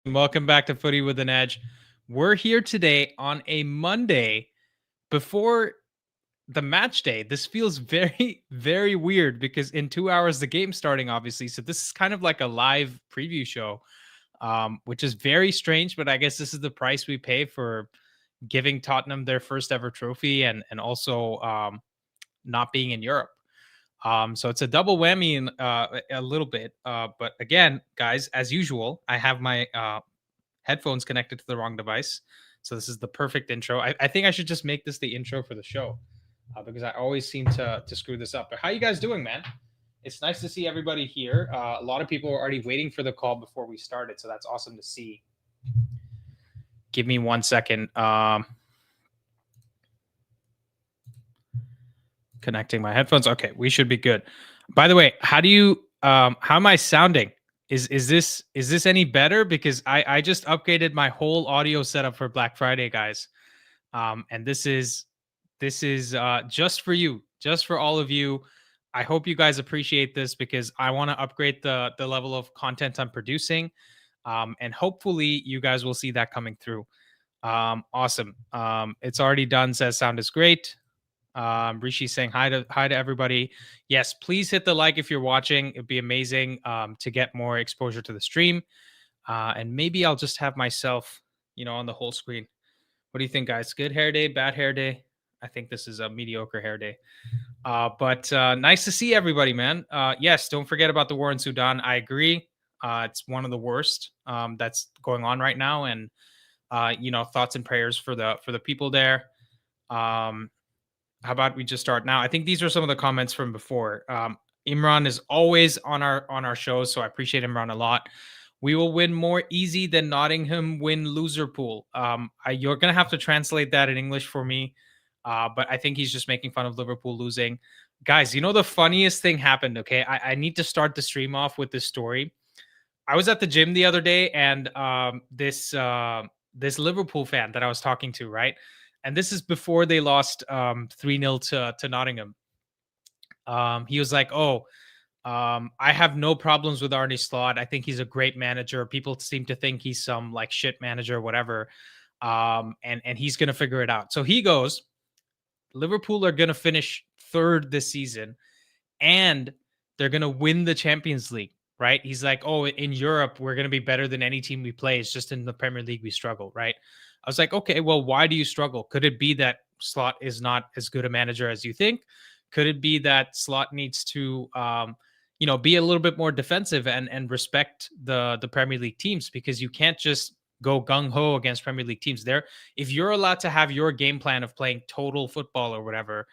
Welcome back to Footy with an Edge. We're here today on a Monday before the match day. This feels very, very weird because in 2 hours the game's starting, obviously. So this is kind of like a live preview show, which is very strange. But I guess this is the price we pay for giving Tottenham their first ever trophy and also not being in Europe. So it's a double whammy in a little bit. But again, guys, as usual, I have my headphones connected to the wrong device. So this is the perfect intro. I think I should just make this the intro for the show because I always seem to screw this up. But how you guys doing, man? It's nice to see everybody here. A lot of people are already waiting for the call before we started, so that's awesome to see. Give me 1 second. Connecting my headphones. Okay, we should be good. By the way, how am I sounding? Is this any better? Because I just upgraded my whole audio setup for Black Friday, guys. And this is just for you, just for all of you. I hope you guys appreciate this because I want to upgrade the level of content I'm producing. And hopefully you guys will see that coming through. Awesome. It's already done, says sound is great. Rishi saying hi to everybody. Yes, please hit the like if you're watching. It'd be amazing to get more exposure to the stream. And maybe I'll just have myself, on the whole screen. What do you think, guys? Good hair day, bad hair day? I think this is a mediocre hair day. But nice to see everybody, man. Yes, don't forget about the war in Sudan. I agree. It's one of the worst that's going on right now, and thoughts and prayers for the people there. How about we just start now? I think these are some of the comments from before. Imran is always on our shows, so I appreciate Imran a lot. We will win more easy than Nottingham win loser pool. You're gonna have to translate that in English for me, but I think he's just making fun of Liverpool losing. Guys, the funniest thing happened. Okay, I need to start the stream off with this story. I was at the gym the other day, and this Liverpool fan that I was talking to, right? And this is before they lost 3-0 to Nottingham. He was like, "Oh, I have no problems with Arne Slot. I think he's a great manager. People seem to think he's some like shit manager, or whatever. And he's gonna figure it out." So he goes, Liverpool are gonna finish third this season, and they're gonna win the Champions League. Right? He's like, "Oh, in Europe, we're gonna be better than any team we play. It's just in the Premier League we struggle." Right? I was like, "Okay, well, why do you struggle? Could it be that Slot is not as good a manager as you think? Could it be that Slot needs to, be a little bit more defensive and respect the Premier League teams, because you can't just go gung ho against Premier League teams. If you're allowed to have your game plan of playing total football or whatever,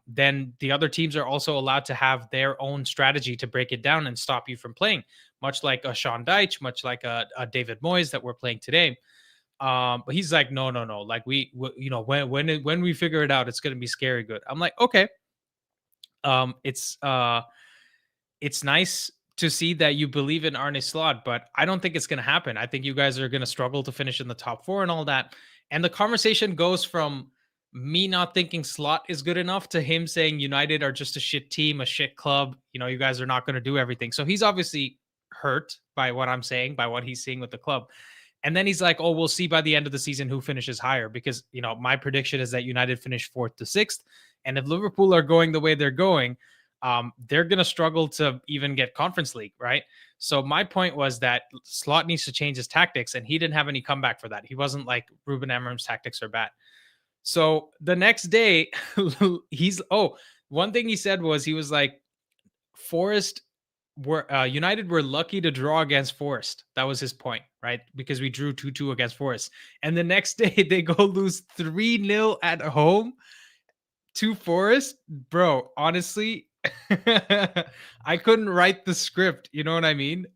then the other teams are also allowed to have their own strategy to break it down and stop you from playing, much like a Sean Dyche, much like a David Moyes that we're playing today." But he's like, no. Like when we figure it out, it's going to be scary good. I'm like, okay. It's nice to see that you believe in Arne Slot, but I don't think it's going to happen. I think you guys are going to struggle to finish in the top four and all that. And the conversation goes from me not thinking Slot is good enough to him saying United are just a shit team, a shit club. You guys are not going to do everything. So he's obviously hurt by what I'm saying, by what he's seeing with the club. And then he's like, "Oh, we'll see by the end of the season who finishes higher," because, my prediction is that United finish 4th to 6th. And if Liverpool are going the way they're going, they're going to struggle to even get Conference League, right? So my point was that Slot needs to change his tactics, and he didn't have any comeback for that. He wasn't like Ruben Amorim's tactics are bad. So the next day, one thing he said was, he was like, United were lucky to draw against Forest. That was his point, right? Because we drew 2-2 against Forest. And the next day they go lose 3-0 at home to Forest. Bro, honestly, I couldn't write the script. You know what I mean?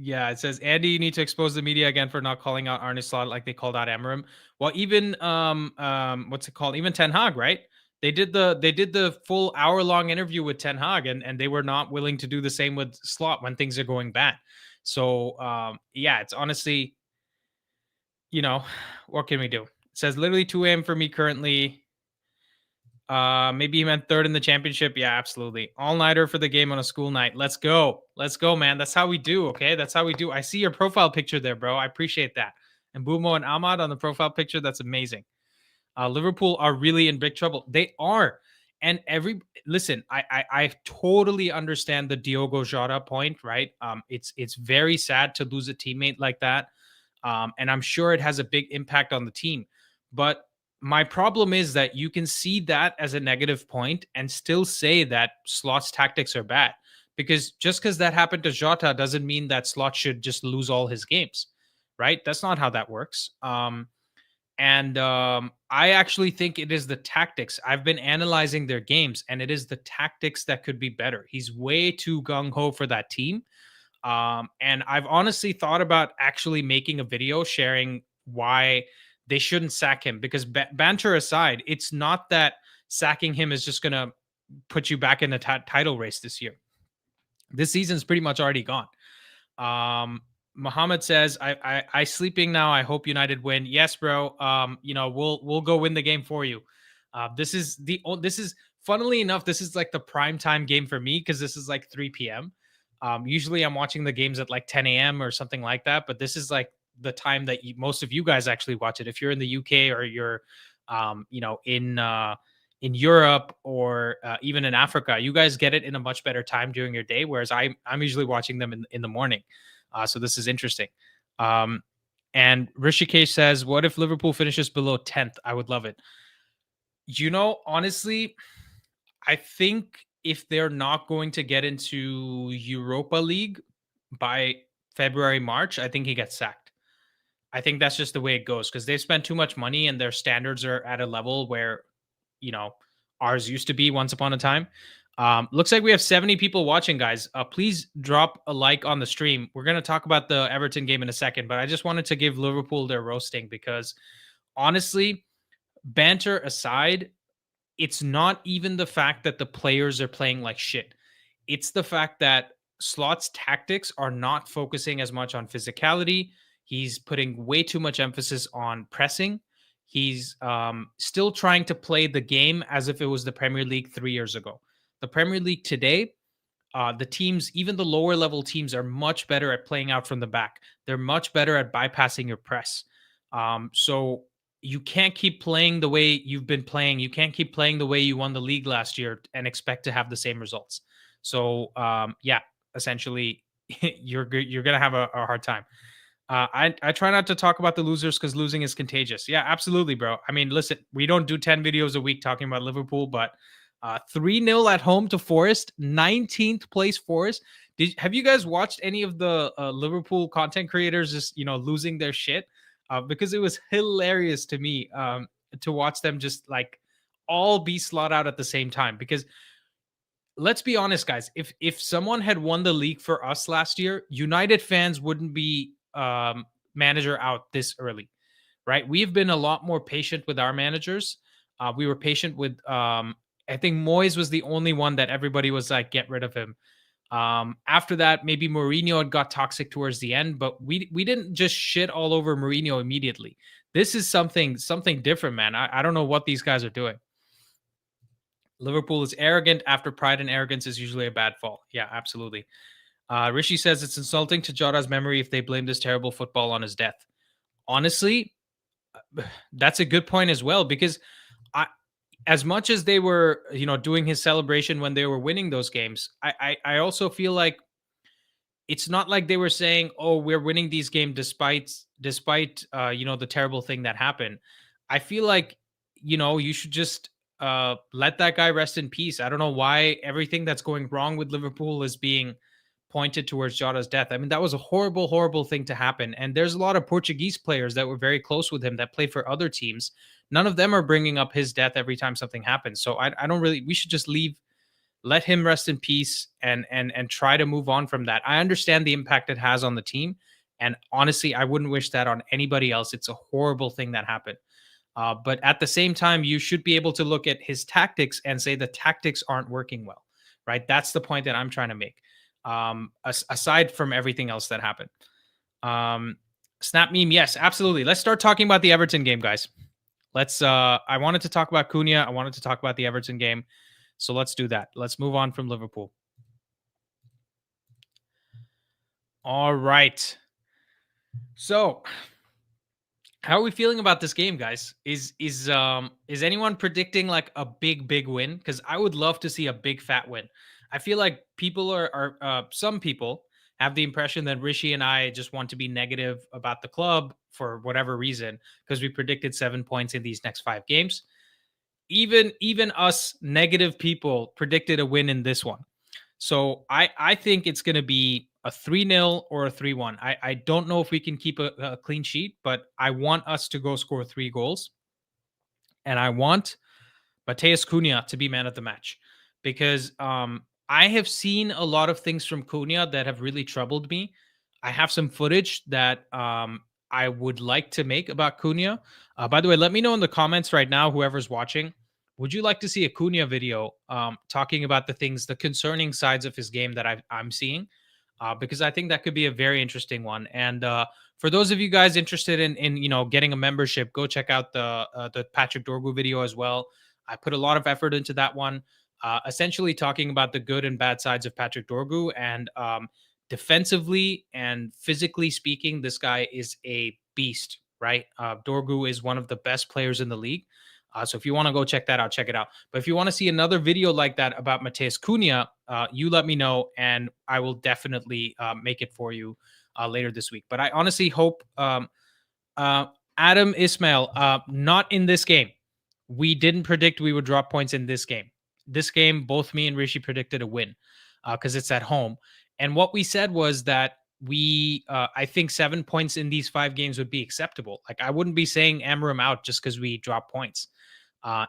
Yeah, it says, "Andy, you need to expose the media again for not calling out Arne Slot like they called out Amorim." Well, even what's it called? Even Ten Hag, right? They did the full hour-long interview with Ten Hag, and they were not willing to do the same with Slot when things are going bad. So yeah, it's honestly, what can we do? It says literally 2 a.m. for me currently. Maybe he meant third in the championship. Yeah, absolutely. All-nighter for the game on a school night. Let's go. Let's go, man. That's how we do, okay? That's how we do. I see your profile picture there, bro. I appreciate that. And Bumo and Ahmad on the profile picture, that's amazing. Liverpool are really in big trouble. They are. And listen, I totally understand the Diogo Jota point, right? It's very sad to lose a teammate like that. And I'm sure it has a big impact on the team. But my problem is that you can see that as a negative point and still say that Slot's tactics are bad. Because just because that happened to Jota doesn't mean that Slot should just lose all his games, right? That's not how that works. I actually think it is the tactics. I've been analyzing their games, and it is the tactics that could be better. He's way too gung ho for that team. And I've honestly thought about actually making a video sharing why they shouldn't sack him. Because banter aside, it's not that sacking him is just going to put you back in the title race this year. This season's pretty much already gone. Muhammad says, I sleeping now. I hope United win. Yes, bro. We'll go win the game for you. This is funnily enough, this is like the prime time game for me because this is like 3 p.m. Usually I'm watching the games at like 10 a.m. or something like that, but this is like the time that most of you guys actually watch it. If you're in the UK or you're, in Europe or even in Africa, you guys get it in a much better time during your day, whereas I'm usually watching them in the morning. So this is interesting. And Rishikesh says, what if Liverpool finishes below 10th? I would love it. Honestly, I think if they're not going to get into Europa League by February, March, I think he gets sacked. I think that's just the way it goes because they've spent too much money and their standards are at a level where, ours used to be once upon a time. Looks like we have 70 people watching, guys. Please drop a like on the stream. We're going to talk about the Everton game in a second, but I just wanted to give Liverpool their roasting because honestly, banter aside, it's not even the fact that the players are playing like shit. It's the fact that Slot's tactics are not focusing as much on physicality. He's putting way too much emphasis on pressing. He's still trying to play the game as if it was the Premier League 3 years ago. The Premier League today, the teams, even the lower level teams, are much better at playing out from the back. They're much better at bypassing your press. So you can't keep playing the way you've been playing. You can't keep playing the way you won the league last year and expect to have the same results. So essentially, you're gonna have a hard time. I try not to talk about the losers because losing is contagious. Yeah, absolutely, bro. I mean, listen, we don't do 10 videos a week talking about Liverpool, but 3-0 at home to Forest, 19th place Forest. Have you guys watched any of the Liverpool content creators just, losing their shit? Because it was hilarious to me to watch them just like all be slot out at the same time. Because let's be honest, guys, if someone had won the league for us last year, United fans wouldn't be manager out this early, right? We've been a lot more patient with our managers. We were patient with, I think Moyes was the only one that everybody was like, get rid of him. After that, maybe Mourinho had got toxic towards the end, but we didn't just shit all over Mourinho immediately. This is something different, man. I don't know what these guys are doing. Liverpool is arrogant after pride and arrogance is usually a bad fall. Yeah, absolutely. Rishi says it's insulting to Jota's memory if they blame this terrible football on his death. Honestly, that's a good point as well, because as much as they were, doing his celebration when they were winning those games, I also feel like it's not like they were saying, "Oh, we're winning these games despite the terrible thing that happened." I feel like you should just let that guy rest in peace. I don't know why everything that's going wrong with Liverpool is being pointed towards Jota's death. I mean, that was a horrible, horrible thing to happen. And there's a lot of Portuguese players that were very close with him that play for other teams. None of them are bringing up his death every time something happens. So I don't really. We should just let him rest in peace and try to move on from that. I understand the impact it has on the team, and honestly, I wouldn't wish that on anybody else. It's a horrible thing that happened. But at the same time, you should be able to look at his tactics and say the tactics aren't working well, right? That's the point that I'm trying to make. Aside from everything else that happened. Snap meme, yes, absolutely. Let's start talking about the Everton game, guys. Let's I wanted to talk about Cunha. I wanted to talk about the Everton game. So let's do that. Let's move on from Liverpool. All right. So, how are we feeling about this game, guys? Is anyone predicting like a big win? Because I would love to see a big fat win. I feel like people are some people have the impression that Rishi and I just want to be negative about the club for whatever reason because we predicted 7 points in these next 5 games. Even us negative people predicted a win in this one. So I think it's going to be a 3-0 or a 3-1. I don't know if we can keep a clean sheet, but I want us to go score 3 goals. And I want Matheus Cunha to be man of the match because I have seen a lot of things from Cunha that have really troubled me. I have some footage that I would like to make about Cunha. By the way, let me know in the comments right now, whoever's watching. Would you like to see a Cunha video talking about the things, the concerning sides of his game that I'm seeing? Because I think that could be a very interesting one. And for those of you guys interested in getting a membership, go check out the Patrick Dorgu video as well. I put a lot of effort into that one, essentially talking about the good and bad sides of Patrick Dorgu. And defensively and physically speaking, this guy is a beast, right? Dorgu is one of the best players in the league. So if you want to go check that out, check it out. But if you want to see another video like that about Matheus Cunha, you let me know, and I will definitely make it for you later this week. But I honestly hope uh, Adam Ismail, not in this game. We didn't predict we would drop points in this game. This game, both me and Rishi predicted a win because it's at home. And what we said was that I think 7 points in these 5 games would be acceptable. Like I wouldn't be saying Amram out just because we drop points.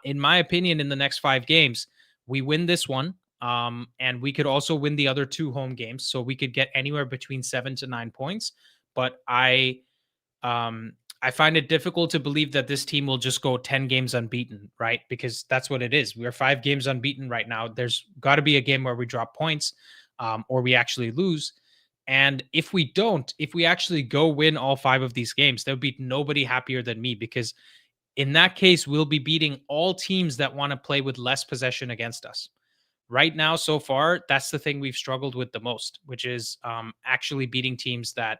In my opinion, in the next 5 games, we win this one, and we could also win the other 2 home games, so we could get anywhere between 7 to 9 points. But I find it difficult to believe that this team will just go 10 games unbeaten, right? Because that's what it is. We're 5 games unbeaten right now. There's got to be a game where we drop points, or we actually lose. And if we don't, if we actually go win all 5 of these games, there'll be nobody happier than me because in that case, we'll be beating all teams that want to play with less possession against us. Right now, so far, that's the thing we've struggled with the most, which is actually beating teams that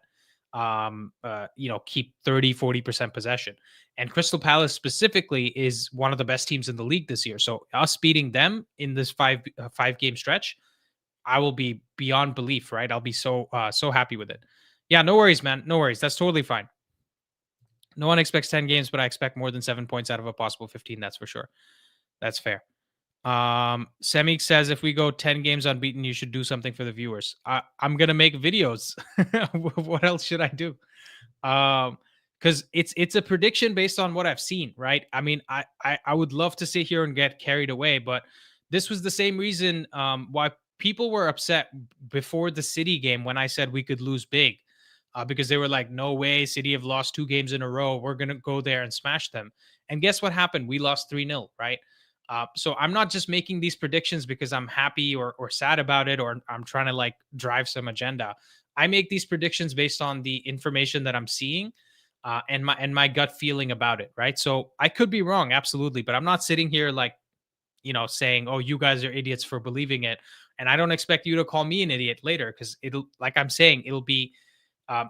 keep 30-40% possession. And Crystal Palace specifically is one of the best teams in the league this year. So us beating them in this 5 game stretch, I will be beyond belief, right? I'll be so happy with it. Yeah, no worries, man. No worries. That's totally fine. No one expects 10 games, but I expect more than 7 points out of a possible 15. That's for sure. That's fair. Semik says if we go 10 games unbeaten, you should do something for the viewers. I'm gonna make videos. What else should I do? Because it's a prediction based on what I've seen, right? I mean, I would love to sit here and get carried away, but this was the same reason why people were upset before the City game when I said we could lose big. Because they were like, no way, City have lost 2 games in a row. We're going to go there and smash them. And guess what happened? We lost 3-0, right? So I'm not just making these predictions because I'm happy or sad about it or I'm trying to like drive some agenda. I make these predictions based on the information that I'm seeing and my gut feeling about it, right? So I could be wrong, absolutely, but I'm not sitting here like, saying, oh, you guys are idiots for believing it. And I don't expect you to call me an idiot later because it'll, like I'm saying, it'll be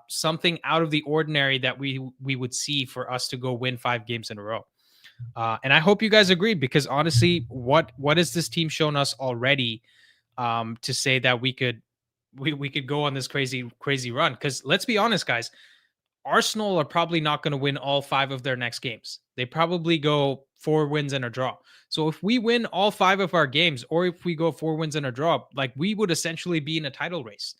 something out of the ordinary that we would see for us to go win 5 games in a row. And I hope you guys agree because honestly, what has this team shown us already to say that we could go on this crazy run? Because let's be honest, guys, Arsenal are probably not going to win all 5 of their next games. They probably go 4 wins and a draw. So if we win all 5 of our games, or if we go 4 wins and a draw, like we would essentially be in a title race.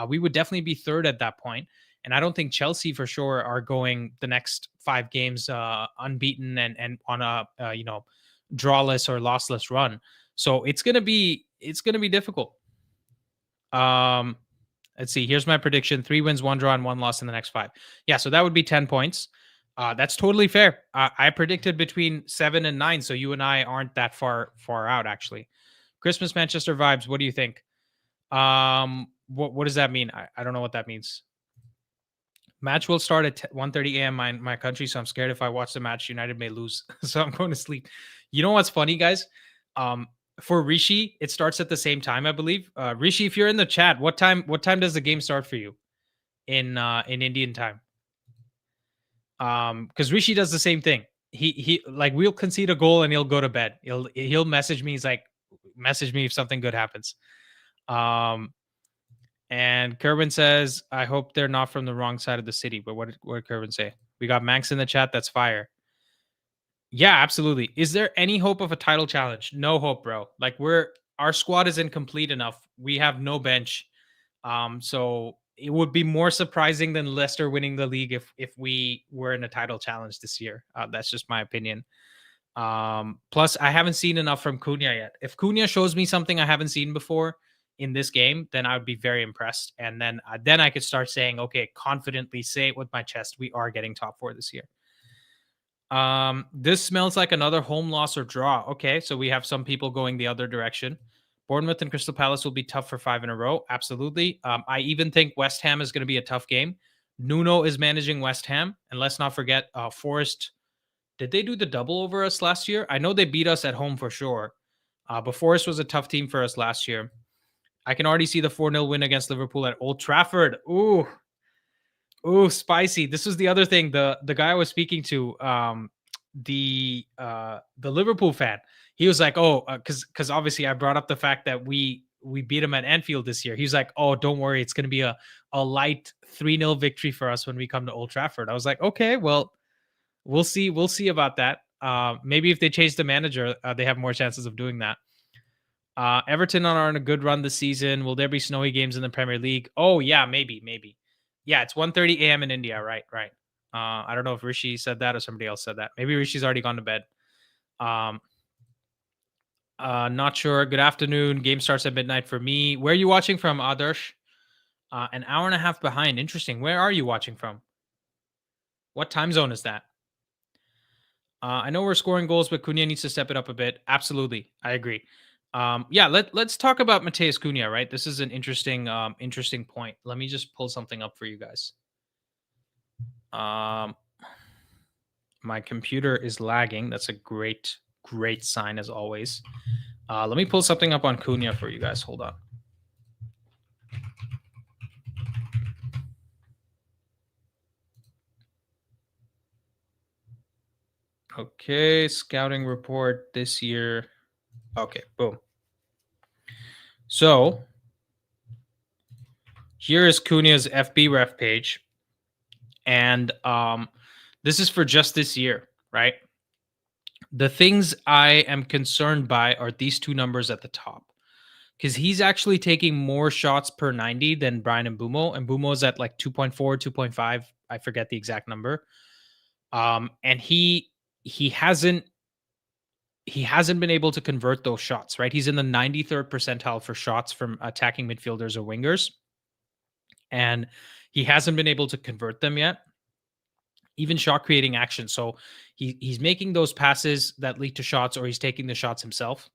We would definitely be third at that point. And I don't think Chelsea for sure are going the next 5 games unbeaten and on a drawless or lossless run. So it's gonna be difficult. Let's see. Here's my prediction: 3 wins, 1 draw, and 1 loss in the next 5. Yeah, so that would be 10 points. That's totally fair. I predicted between 7 and 9, so you and I aren't that far out actually. Christmas Manchester vibes. What do you think? What does that mean? I don't know what that means. Match will start at 1:30 a.m. my country, so I'm scared if I watch the match, United may lose. So I'm going to sleep. You know what's funny, guys? Um, for Rishi, it starts at the same time, I believe. Rishi, if you're in the chat, what time does the game start for you in Indian time? Because Rishi does the same thing. He like we'll concede a goal and he'll go to bed. He'll message me. He's like, message me if something good happens. And Kerwin says, I hope they're not from the wrong side of the city. But what did Kerwin say? We got Manx in the chat. That's fire. Yeah, absolutely. Is there any hope of a title challenge? No hope, bro. Like our squad is incomplete enough. We have no bench. So it would be more surprising than Leicester winning the league if we were in a title challenge this year. That's just my opinion. Plus, I haven't seen enough from Cunha yet. If Cunha shows me something I haven't seen before in this game, then I would be very impressed. And then I could start saying, okay, confidently say it with my chest, we are getting top 4 this year. This smells like another home loss or draw. Okay, so we have some people going the other direction. Bournemouth and Crystal Palace will be tough for 5 in a row. Absolutely. I even think West Ham is going to be a tough game. Nuno is managing West Ham, and let's not forget Forest. Did they do the double over us last year? I know they beat us at home for sure. But Forest was a tough team for us last year. I can already see the 4-0 win against Liverpool at Old Trafford. Ooh, spicy. This was the other thing. The guy I was speaking to, the Liverpool fan, he was like, because obviously I brought up the fact that we beat him at Anfield this year. He's like, oh, don't worry, it's gonna be a light 3-0 victory for us when we come to Old Trafford. I was like, okay, well, we'll see. We'll see about that. Maybe if they change the manager, they have more chances of doing that. Everton are on a good run this season. Will there be snowy games in the Premier League? Oh yeah, maybe. Yeah, it's 1:30 a.m. in India. Right. I don't know if Rishi said that or somebody else said that. Maybe Rishi's already gone to bed. Not sure. Good afternoon. Game starts at midnight for me. Where are you watching from, Adarsh? An hour and a half behind. Interesting. Where are you watching from? What time zone is that? I know we're scoring goals, but Cunha needs to step it up a bit. Absolutely. I agree. Let's talk about Matheus Cunha, right? This is an interesting point. Let me just pull something up for you guys. My computer is lagging. That's a great sign as always. Let me pull something up on Cunha for you guys. Hold on. Okay, scouting report this year. Okay, boom. So here is Cunha's FB ref page. And this is for just this year, right? The things I am concerned by are these two numbers at the top. Because he's actually taking more shots per 90 than Brian and Mbumo's at like 2.4, 2.5. I forget the exact number. And he hasn't been able to convert those shots, right? He's in the 93rd percentile for shots from attacking midfielders or wingers. And he hasn't been able to convert them yet. Even shot creating action. So he's making those passes that lead to shots, or he's taking the shots himself.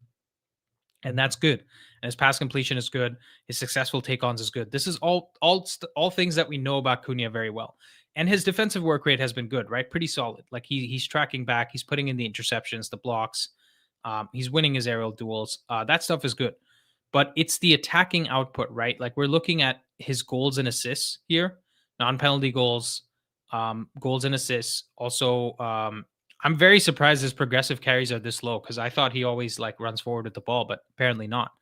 And that's good. And his pass completion is good. His successful take-ons is good. This is all things that we know about Cunha very well. And his defensive work rate has been good, right? Pretty solid. Like he's tracking back. He's putting in the interceptions, the blocks. He's winning his aerial duels. That stuff is good. But it's the attacking output, right? Like we're looking at his goals and assists here, non-penalty goals, goals and assists. Also, I'm very surprised his progressive carries are this low because I thought he always like runs forward with the ball, but apparently not.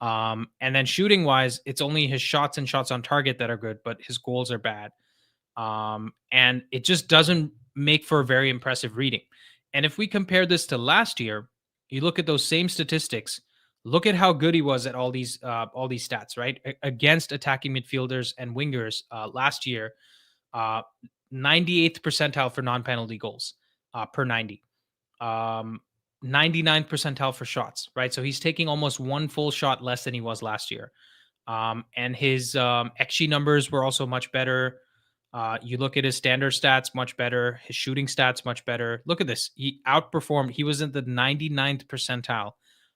And then shooting wise, it's only his shots and shots on target that are good, but his goals are bad. And it just doesn't make for a very impressive reading. And if we compare this to last year, you look at those same statistics, look at how good he was at all these stats, right? Against attacking midfielders and wingers last year, 98th percentile for non-penalty goals per 90. 99th percentile for shots, right? So he's taking almost one full shot less than he was last year. And his XG numbers were also much better. You look at his standard stats, much better. His shooting stats, much better. Look at this. He outperformed. He was in the 99th percentile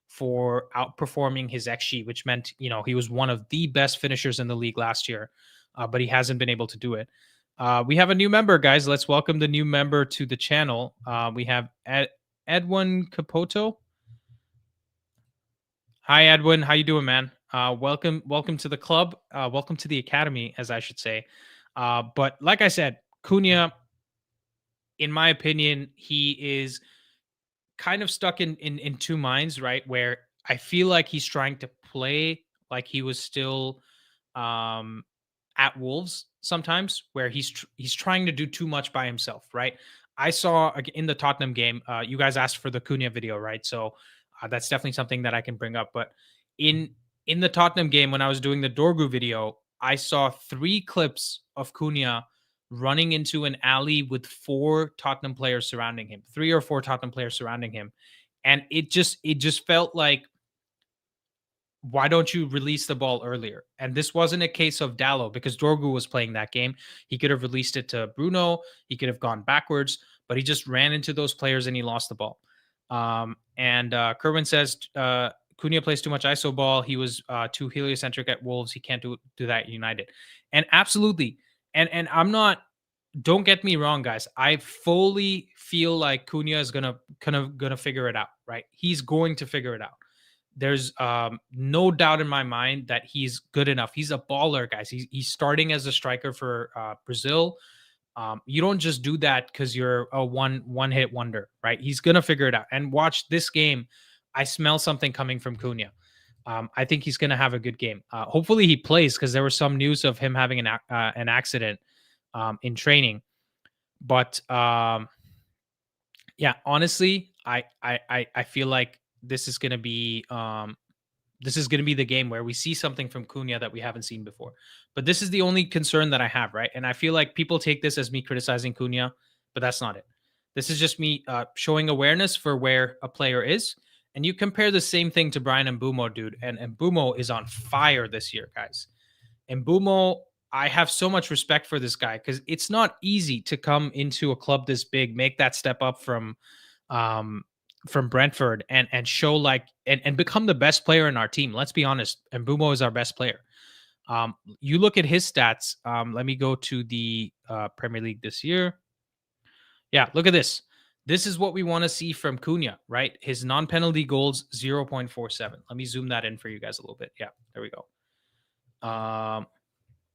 for outperforming his XG, which meant, he was one of the best finishers in the league last year, but he hasn't been able to do it. We have a new member, guys. Let's welcome the new member to the channel. We have Edwin Capoto. Hi, Edwin. How you doing, man? Welcome to the club. Welcome to the academy, as I should say. But like I said, Cunha, in my opinion, he is kind of stuck in two minds, right? Where I feel like he's trying to play like he was still um at Wolves sometimes, where he's trying to do too much by himself, right? I saw in the Tottenham game, you guys asked for the Cunha video, right? So that's definitely something that I can bring up. But in in the Tottenham game, when I was doing the Dorgu video, I saw 3 clips of Cunha running into an alley with 4 Tottenham players surrounding him, 3 or 4 Tottenham players surrounding him, and it just felt like, why don't you release the ball earlier? And this wasn't a case of Dallo because Dorgu was playing that game. He could have released it to Bruno. He could have gone backwards, but he just ran into those players and he lost the ball. And Kerwin says Cunha plays too much ISO ball. He was too heliocentric at Wolves. He can't do that at United. And absolutely. And I'm not. Don't get me wrong, guys. I fully feel like Cunha is gonna figure it out. Right? He's going to figure it out. There's no doubt in my mind that he's good enough. He's a baller, guys. He's starting as a striker for Brazil. You don't just do that because you're a one hit wonder, right? He's gonna figure it out. And watch this game. I smell something coming from Cunha. I think he's gonna have a good game. Hopefully he plays because there was some news of him having an accident in training. But yeah, honestly, I feel like this is gonna be the game where we see something from Cunha that we haven't seen before. But this is the only concern that I have, right? And I feel like people take this as me criticizing Cunha, but that's not it. This is just me showing awareness for where a player is. And you compare the same thing to Brian Mbumo, dude. And Mbumo is on fire this year, guys. Mbumo, I have so much respect for this guy because it's not easy to come into a club this big, make that step up um, from Brentford and show like and become the best player in our team. Let's be honest, Mbumo is our best player. You look at his stats. Let me go to the Premier League this year. Yeah, look at this. This is what we want to see from Cunha, right? His non-penalty goals 0.47. Let me zoom that in for you guys a little bit. Yeah, there we go. I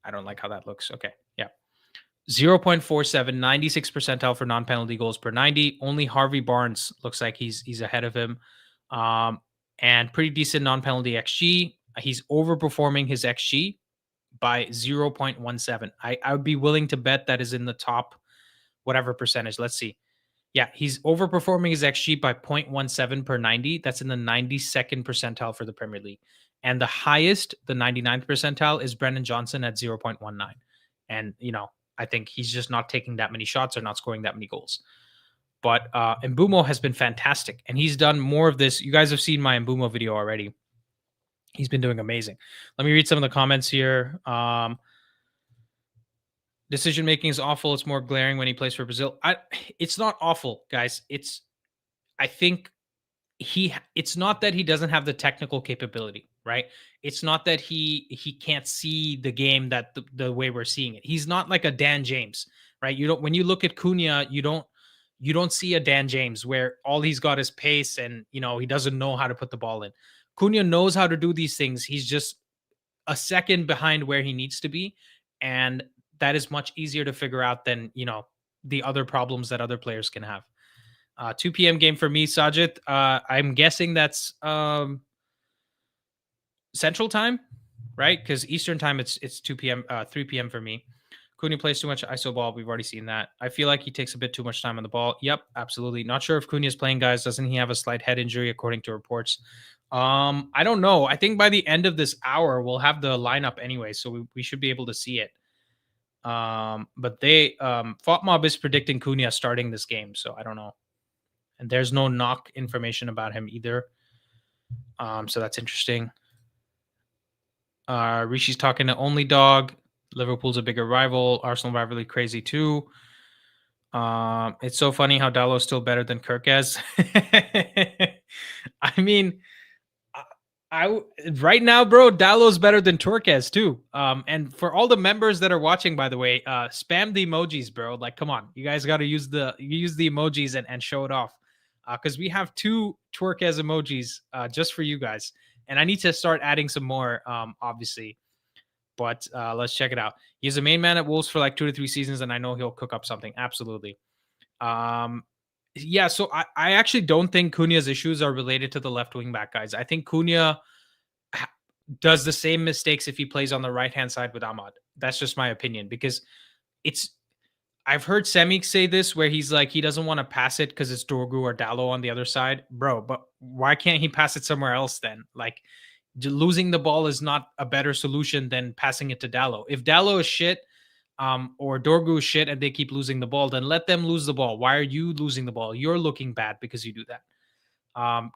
don't like how that looks. Okay, yeah. 0.47, 96 percentile for non-penalty goals per 90. Only Harvey Barnes looks like he's ahead of him. And pretty decent non-penalty XG. He's overperforming his XG by 0.17. I would be willing to bet that is in the top whatever percentage. Let's see. Yeah, he's overperforming his XG by 0.17 per 90. That's in the 92nd percentile for the Premier League. And the highest, the 99th percentile, is Brendan Johnson at 0.19. And, I think he's just not taking that many shots or not scoring that many goals. But Mbumo has been fantastic. And he's done more of this. You guys have seen my Mbumo video already. He's been doing amazing. Let me read some of the comments here. Decision making is awful. It's more glaring when he plays for Brazil. It's not awful, guys. I think it's not that he doesn't have the technical capability, right? It's not that he can't see the game that the way we're seeing it. He's not like a Dan James, right? When you look at Cunha, you don't see a Dan James where all he's got is pace and he doesn't know how to put the ball in. Cunha knows how to do these things. He's just a second behind where he needs to be, and that is much easier to figure out than the other problems that other players can have. 2 p.m. game for me, Sajid. I'm guessing that's Central Time, right? Because Eastern Time it's 2 p.m. 3 p.m. for me. Cunha plays too much ISO ball. We've already seen that. I feel like he takes a bit too much time on the ball. Yep, absolutely. Not sure if Cunha is playing, guys. Doesn't he have a slight head injury according to reports? I don't know. I think by the end of this hour we'll have the lineup anyway, so we should be able to see it. But FOTMob is predicting Cunha starting this game, so I don't know. And there's no knock information about him either. So that's interesting. Rishi's talking to Only Dog. Liverpool's a bigger rival. Arsenal rivalry crazy too. It's so funny how Dallo's still better than Kirkez. I mean, Right now, bro, Dalo's better than Torquez too. And for all the members that are watching, by the way, spam the emojis, bro. Like, come on, you guys got to use the emojis and show it off, because we have 2 Torquez emojis just for you guys, and I need to start adding some more, obviously. But let's check it out. He's a main man at Wolves for like 2 to 3 seasons, and I know he'll cook up something. Absolutely. Um, yeah, so I actually don't think Cunha's issues are related to the left wing back guys. I think Cunha does the same mistakes if he plays on the right hand side with Ahmad. That's just my opinion, because it's I've heard Semik say this where he's like he doesn't want to pass it because it's Dorgu or Dallo on the other side, bro. But why can't he pass it somewhere else then? Like losing the ball is not a better solution than passing it to Dallo. If Dallo is shit, or Dorgu is shit, and they keep losing the ball, then let them lose the ball. Why are you losing the ball? You're looking bad because you do that.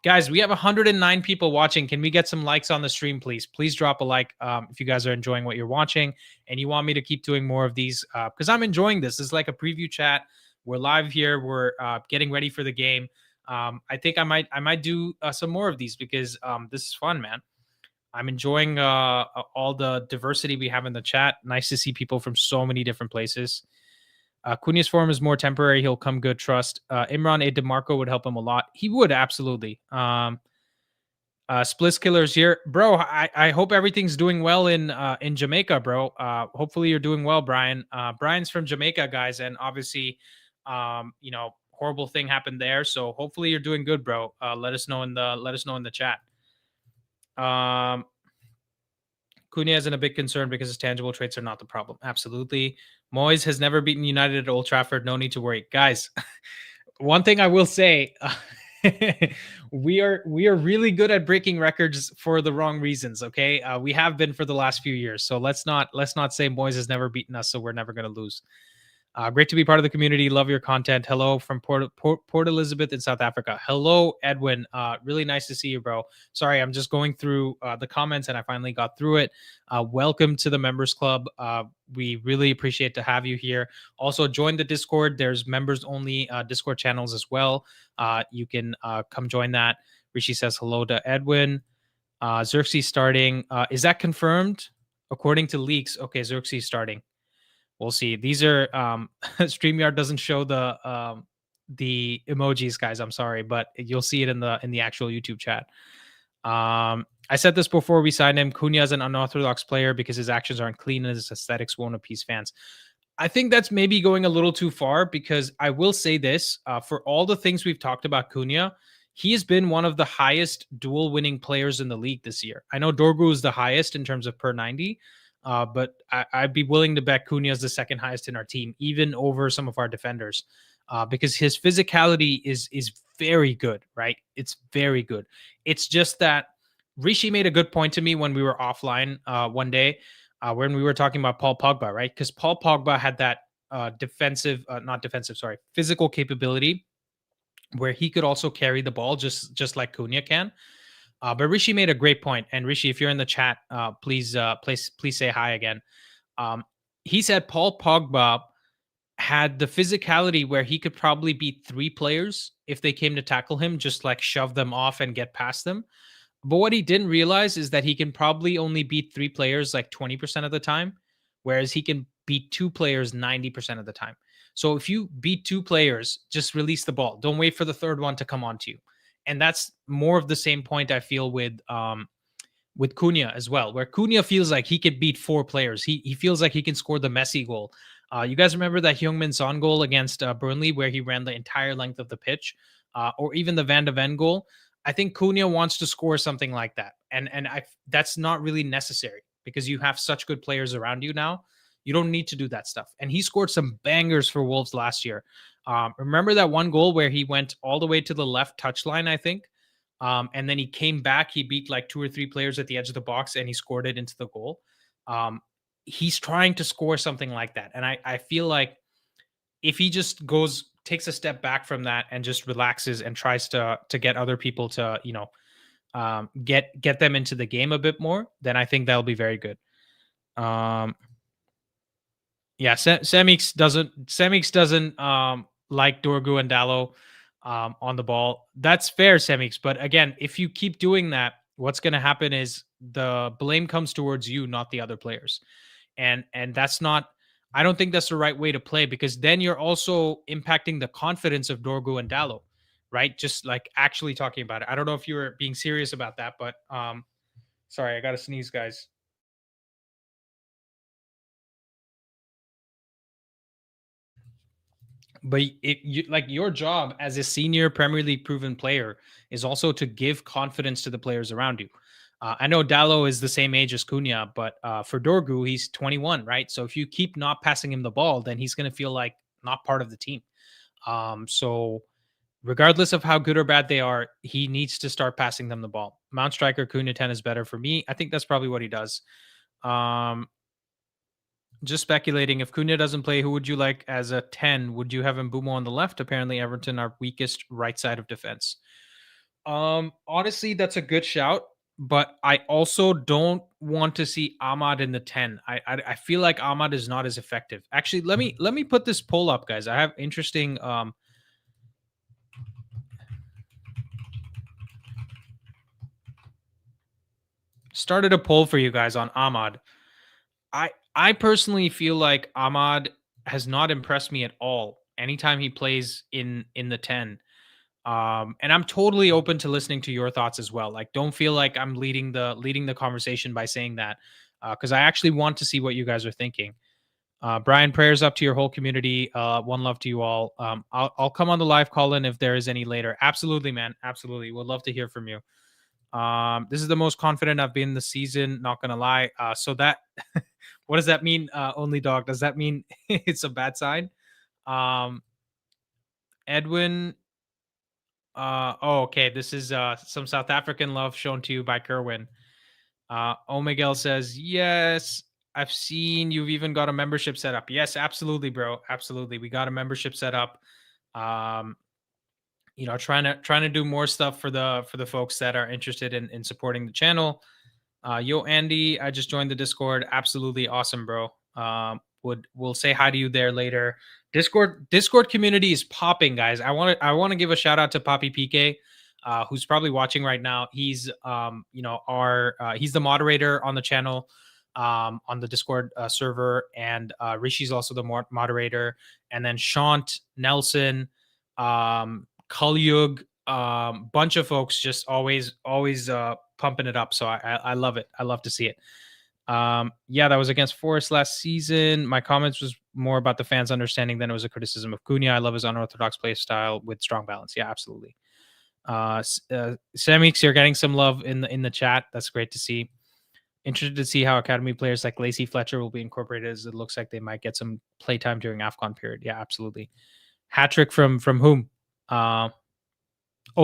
Guys, we have 109 people watching. Can we get some likes on the stream, please? Please drop a like if you guys are enjoying what you're watching and you want me to keep doing more of these, because I'm enjoying this. This is like a preview chat. We're live here. We're getting ready for the game. I think I might do some more of these because this is fun, man. I'm enjoying all the diversity we have in the chat. Nice to see people from so many different places. Cunha's form is more temporary. He'll come good, trust. Imran A. DeMarco would help him a lot. He would, absolutely. Spliss Killers here. Bro, I hope everything's doing well in Jamaica, bro. Hopefully you're doing well, Brian. Brian's from Jamaica, guys, and obviously, horrible thing happened there. So hopefully you're doing good, bro. Let us know in the chat. Cunha isn't a big concern because his tangible traits are not the problem. Absolutely. Moyes has never beaten United at Old Trafford. No need to worry. Guys, one thing I will say, we are really good at breaking records for the wrong reasons, okay? We have been for the last few years. So let's not say Moyes has never beaten us, so we're never going to lose. Great to be part of the community. Love your content. Hello from Port Elizabeth in South Africa. Hello, Edwin. Really nice to see you, bro. Sorry, I'm just going through the comments and I finally got through it. Welcome to the members club. We really appreciate to have you here. Also, join the Discord. There's members only Discord channels as well. You can come join that. Rishi says hello to Edwin. Xerxes starting. Is that confirmed? According to leaks, okay, Xerxes starting. We'll see. These are StreamYard doesn't show the emojis, guys. I'm sorry, but you'll see it in the actual YouTube chat. I said this before we signed him. Cunha is an unorthodox player because his actions aren't clean and his aesthetics won't appease fans. I think that's maybe going a little too far, because I will say this, for all the things we've talked about Cunha, he has been one of the highest dual winning players in the league this year. I know Dorgu is the highest in terms of per 90, but I'd be willing to bet Cunha is the second highest in our team, even over some of our defenders, because his physicality is very good, right? It's very good. It's just that Rishi made a good point to me when we were offline one day, when we were talking about Paul Pogba, right? Because Paul Pogba had that physical capability where he could also carry the ball just like Cunha can. But Rishi made a great point. And Rishi, if you're in the chat, please say hi again. He said Paul Pogba had the physicality where he could probably beat 3 players if they came to tackle him, just like shove them off and get past them. But what he didn't realize is that he can probably only beat 3 players like 20% of the time, whereas he can beat 2 players 90% of the time. So if you beat 2 players, just release the ball. Don't wait for the third one to come onto you. And that's more of the same point I feel with Cunha as well, where Cunha feels like he could beat 4 players. He feels like he can score the Messi goal. You guys remember that Heung-min Son goal against Burnley where he ran the entire length of the pitch, or even the Van de Ven goal? I think Cunha wants to score something like that. And that's not really necessary because you have such good players around you now. You don't need to do that stuff. And he scored some bangers for Wolves last year. Remember that one goal where he went all the way to the left touchline, I think? And then he came back. He beat like 2 or 3 players at the edge of the box and he scored it into the goal. He's trying to score something like that. And I feel like if he just takes a step back from that and just relaxes and tries to get other people to, get them into the game a bit more, then I think that'll be very good. Yeah, Semix doesn't like Dorgu and Dallo on the ball. That's fair, Semix. But again, if you keep doing that, what's going to happen is the blame comes towards you, not the other players. And that's not, I don't think that's the right way to play, because then you're also impacting the confidence of Dorgu and Dallo, right? Just like actually talking about it. I don't know if you were being serious about that, but sorry, I got to sneeze, guys. But like your job as a senior Premier League proven player is also to give confidence to the players around you. I know Dallo is the same age as Cunha, but for Dorgu, he's 21, right? So if you keep not passing him the ball, then he's going to feel like not part of the team. So regardless of how good or bad they are, he needs to start passing them the ball. Mount striker Cunha 10 is better for me. I think that's probably what he does. Um, just speculating. If Cunha doesn't play, who would you like as a 10? Would you have Mbumo on the left? Apparently, Everton are weakest right side of defense. Honestly, that's a good shout, but I also don't want to see Ahmad in the 10. I feel like Ahmad is not as effective. Actually, let me put this poll up, guys. I have interesting started a poll for you guys on Ahmad. I personally feel like Ahmad has not impressed me at all anytime he plays in the 10. And I'm totally open to listening to your thoughts as well. Like, don't feel like I'm leading the conversation by saying that, because I actually want to see what you guys are thinking. Brian, prayers up to your whole community. One love to you all. I'll come on the live call in if there is any later. Absolutely, man. Absolutely. Would love to hear from you. This is the most confident I've been this season. Not gonna lie. So that, what does that mean? Only dog. Does that mean it's a bad sign? Um, Edwin. Oh, okay. This is some South African love shown to you by Kerwin. Omigel says, yes, I've seen you've even got a membership set up. Yes, absolutely, bro. Absolutely. We got a membership set up. Um, trying to do more stuff for the folks that are interested in supporting the channel. Yo, Andy, I just joined the Discord. Absolutely awesome, bro. We'll say hi to you there later. Discord community is popping, guys. I want to give a shout out to Poppy PK, who's probably watching right now. He's our he's the moderator on the channel, on the Discord server, and Rishi's also the moderator, and then Shant, Nelson, Kalyug, bunch of folks just always pumping it up. So I love it. I love to see it. Yeah, that was against Forest last season. My comments was more about the fans understanding than it was a criticism of Cunha. I love his unorthodox play style with strong balance. Yeah, absolutely. Samix, you're getting some love in the chat. That's great to see. Interested to see how academy players like Lacey Fletcher will be incorporated, as it looks like they might get some playtime during AFCON period. Yeah, absolutely. Hat trick from whom?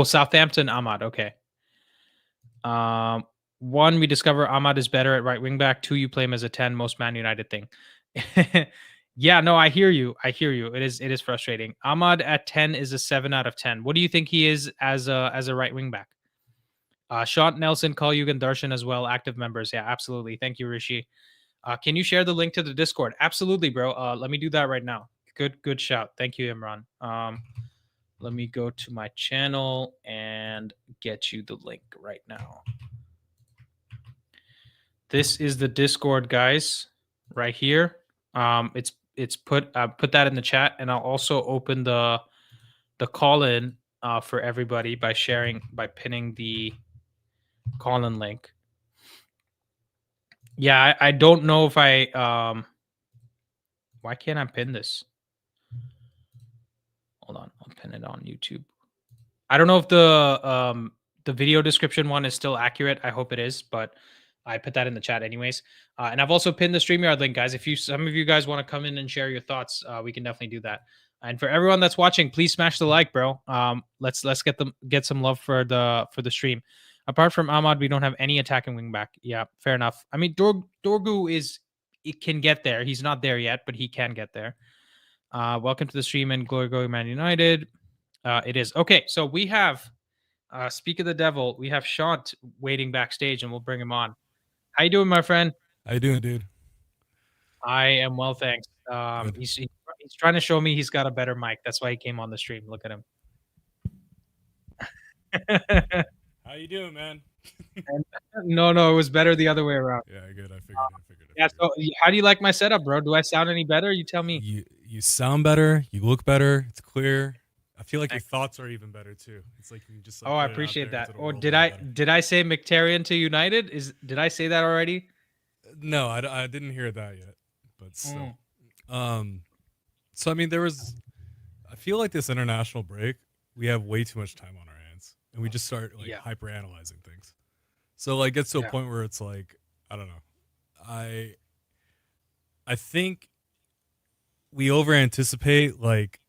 Southampton Ahmad. Okay. One, we discover Ahmad is better at right wing back. Two, you play him as a 10, most Man United thing. Yeah, no, I hear you. I hear you. It is frustrating. Ahmad at 10 is a 7 out of 10. What do you think he is as a right wing back? Sean Nelson, Call Yugan Darshan as well, active members. Yeah, absolutely. Thank you, Rishi. Can you share the link to the Discord? Absolutely, bro. Let me do that right now. Good shout. Thank you, Imran. Let me go to my channel and get you the link right now. This is the Discord, guys, right here. It's put that in the chat, and I'll also open the call in for everybody by pinning the call in link. Yeah, I don't know if I why can't I pin this? Hold on, I'll pin it on YouTube. I don't know if the video description one is still accurate. I hope it is, but I put that in the chat anyways. And I've also pinned the StreamYard link, guys. If some of you guys want to come in and share your thoughts, we can definitely do that. And for everyone that's watching, please smash the like, bro. Let's get some love for the stream. Apart from Ahmad, we don't have any attacking wing back. Yeah, fair enough. I mean, Dorgu it can get there. He's not there yet, but he can get there. Welcome to the stream and glory Man United. It is okay. So we have speak of the devil. We have Shant waiting backstage, and we'll bring him on. How you doing, my friend? How you doing, dude? I am well, thanks. He's trying to show me he's got a better mic. That's why he came on the stream. Look at him. How you doing, man? No, it was better the other way around. Yeah, good. I figured. Yeah. So, how do you like my setup, bro? Do I sound any better? You tell me. You sound better. You look better. It's clear. I feel like your Thanks. thoughts are even better too. It's like you just Oh, like I put it out appreciate there that. into the Or world a little better. did I say Mkhitaryan to United? Did I say that already? No, I didn't hear that yet, but still. Mm, So I mean, there was. I feel like this international break, we have way too much time on our hands, and we just start like yeah. hyper analyzing things. So like, gets to a Yeah. point where it's like, I don't know. I I think we over anticipate like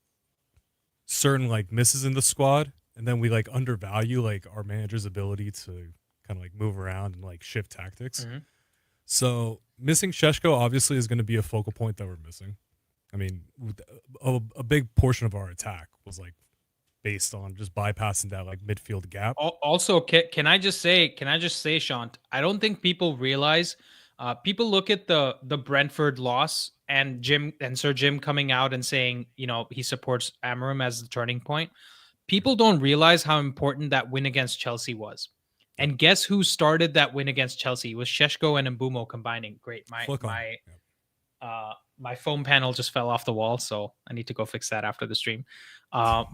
certain like misses in the squad, and then we like undervalue like our manager's ability to kind of like move around and like shift tactics. Hmm. So missing Sheshko obviously is going to be a focal point that we're missing. I mean, a big portion of our attack was like based on just bypassing that like midfield gap. Also, can I just say, Sean? I don't think people realize. People look at the Brentford loss and Sir Jim coming out and saying, he supports Amarim as the turning point. People don't realize how important that win against Chelsea was. Yep. And guess who started that win against Chelsea? It was Sheshko and Mbumo combining. Great. Flick on. Yep. My foam panel just fell off the wall, so I need to go fix that after the stream. Yeah.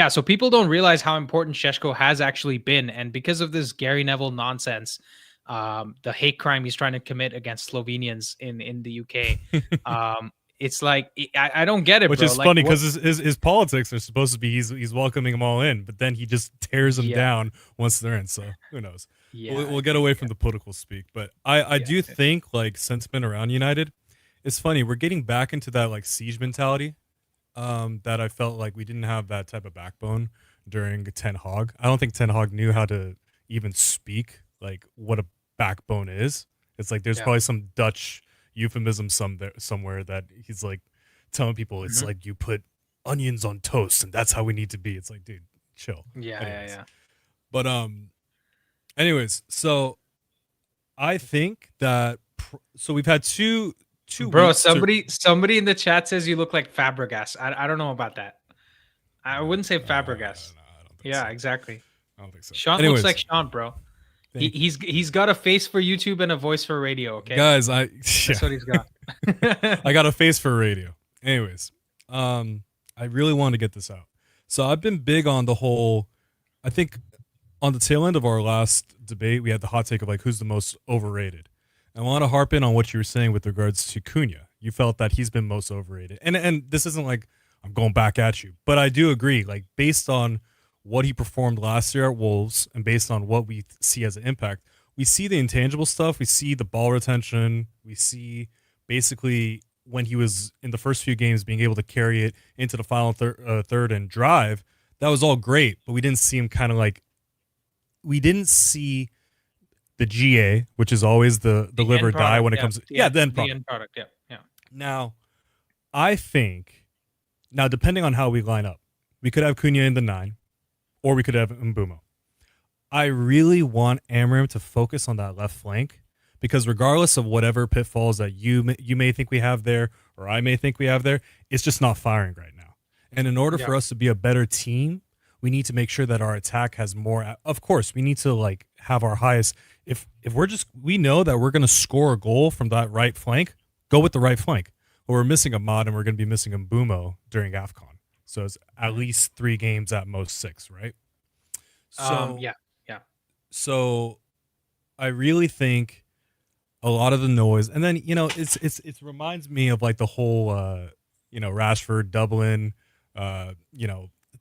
So people don't realize how important Sheshko has actually been, and because of this Gary Neville nonsense, the hate crime he's trying to commit against Slovenians in the UK, it's like I don't get it, Which bro. is Like, funny because his politics are supposed to be he's welcoming them all in, but then he just tears them yeah, down once they're in. So who knows? yeah, We'll get away from the political speak, but I do think like sentiment around United. It's funny we're getting back into that like siege mentality. That I felt like we didn't have that type of backbone during Ten Hag. I don't think Ten Hag knew how to even speak like what a backbone is. It's like there's yeah. probably some Dutch euphemism somewhere that he's like telling people it's Mhm. like you put onions on toast and that's how we need to be. It's like, dude, chill. Yeah, Anyways. yeah. But anyways, so I think that so we've had two Bro, weeks to somebody in the chat says you look like Fabregas. I don't know about that. I wouldn't say no, Fabregas. I don't think Yeah, so. exactly. I don't think so. Sean looks Anyways, like Sean, bro. thank you. He's got a face for YouTube and a voice for radio. Okay, Guys, that's what he's got. I got a face for radio. Anyways, I really wanted to get this out. So I've been big on the whole. I think on the tail end of our last debate, we had the hot take of like who's the most overrated. I want to harp in on what you were saying with regards to Cunha. You felt that he's been most overrated, and this isn't like I'm going back at you, but I do agree. Like based on what he performed last year at Wolves, and based on what we see as an impact, we see the intangible stuff. We see the ball retention. We see basically when he was in the first few games being able to carry it into the final third and drive. That was all great, but we didn't see him kind of like we didn't see the GA, which is always the live or die when it comes to the end product. Yeah. Now, I think depending on how we line up, we could have Cunha in the 9, or we could have Mbumo. I really want Amarim to focus on that left flank because regardless of whatever pitfalls that you may think we have there or I may think we have there, it's just not firing right now. And in order for us to be a better team, we need to make sure that our attack has more. Of course, we need to like have our highest. If we know that we're going to score a goal from that right flank, go with the right flank. But we're missing a mod and we're going to be missing a Mbumo during AFCON. So it's at least 3 games, at most 6, right? So yeah. So I really think a lot of the noise, and then it reminds me of like the whole Rashford Dublin,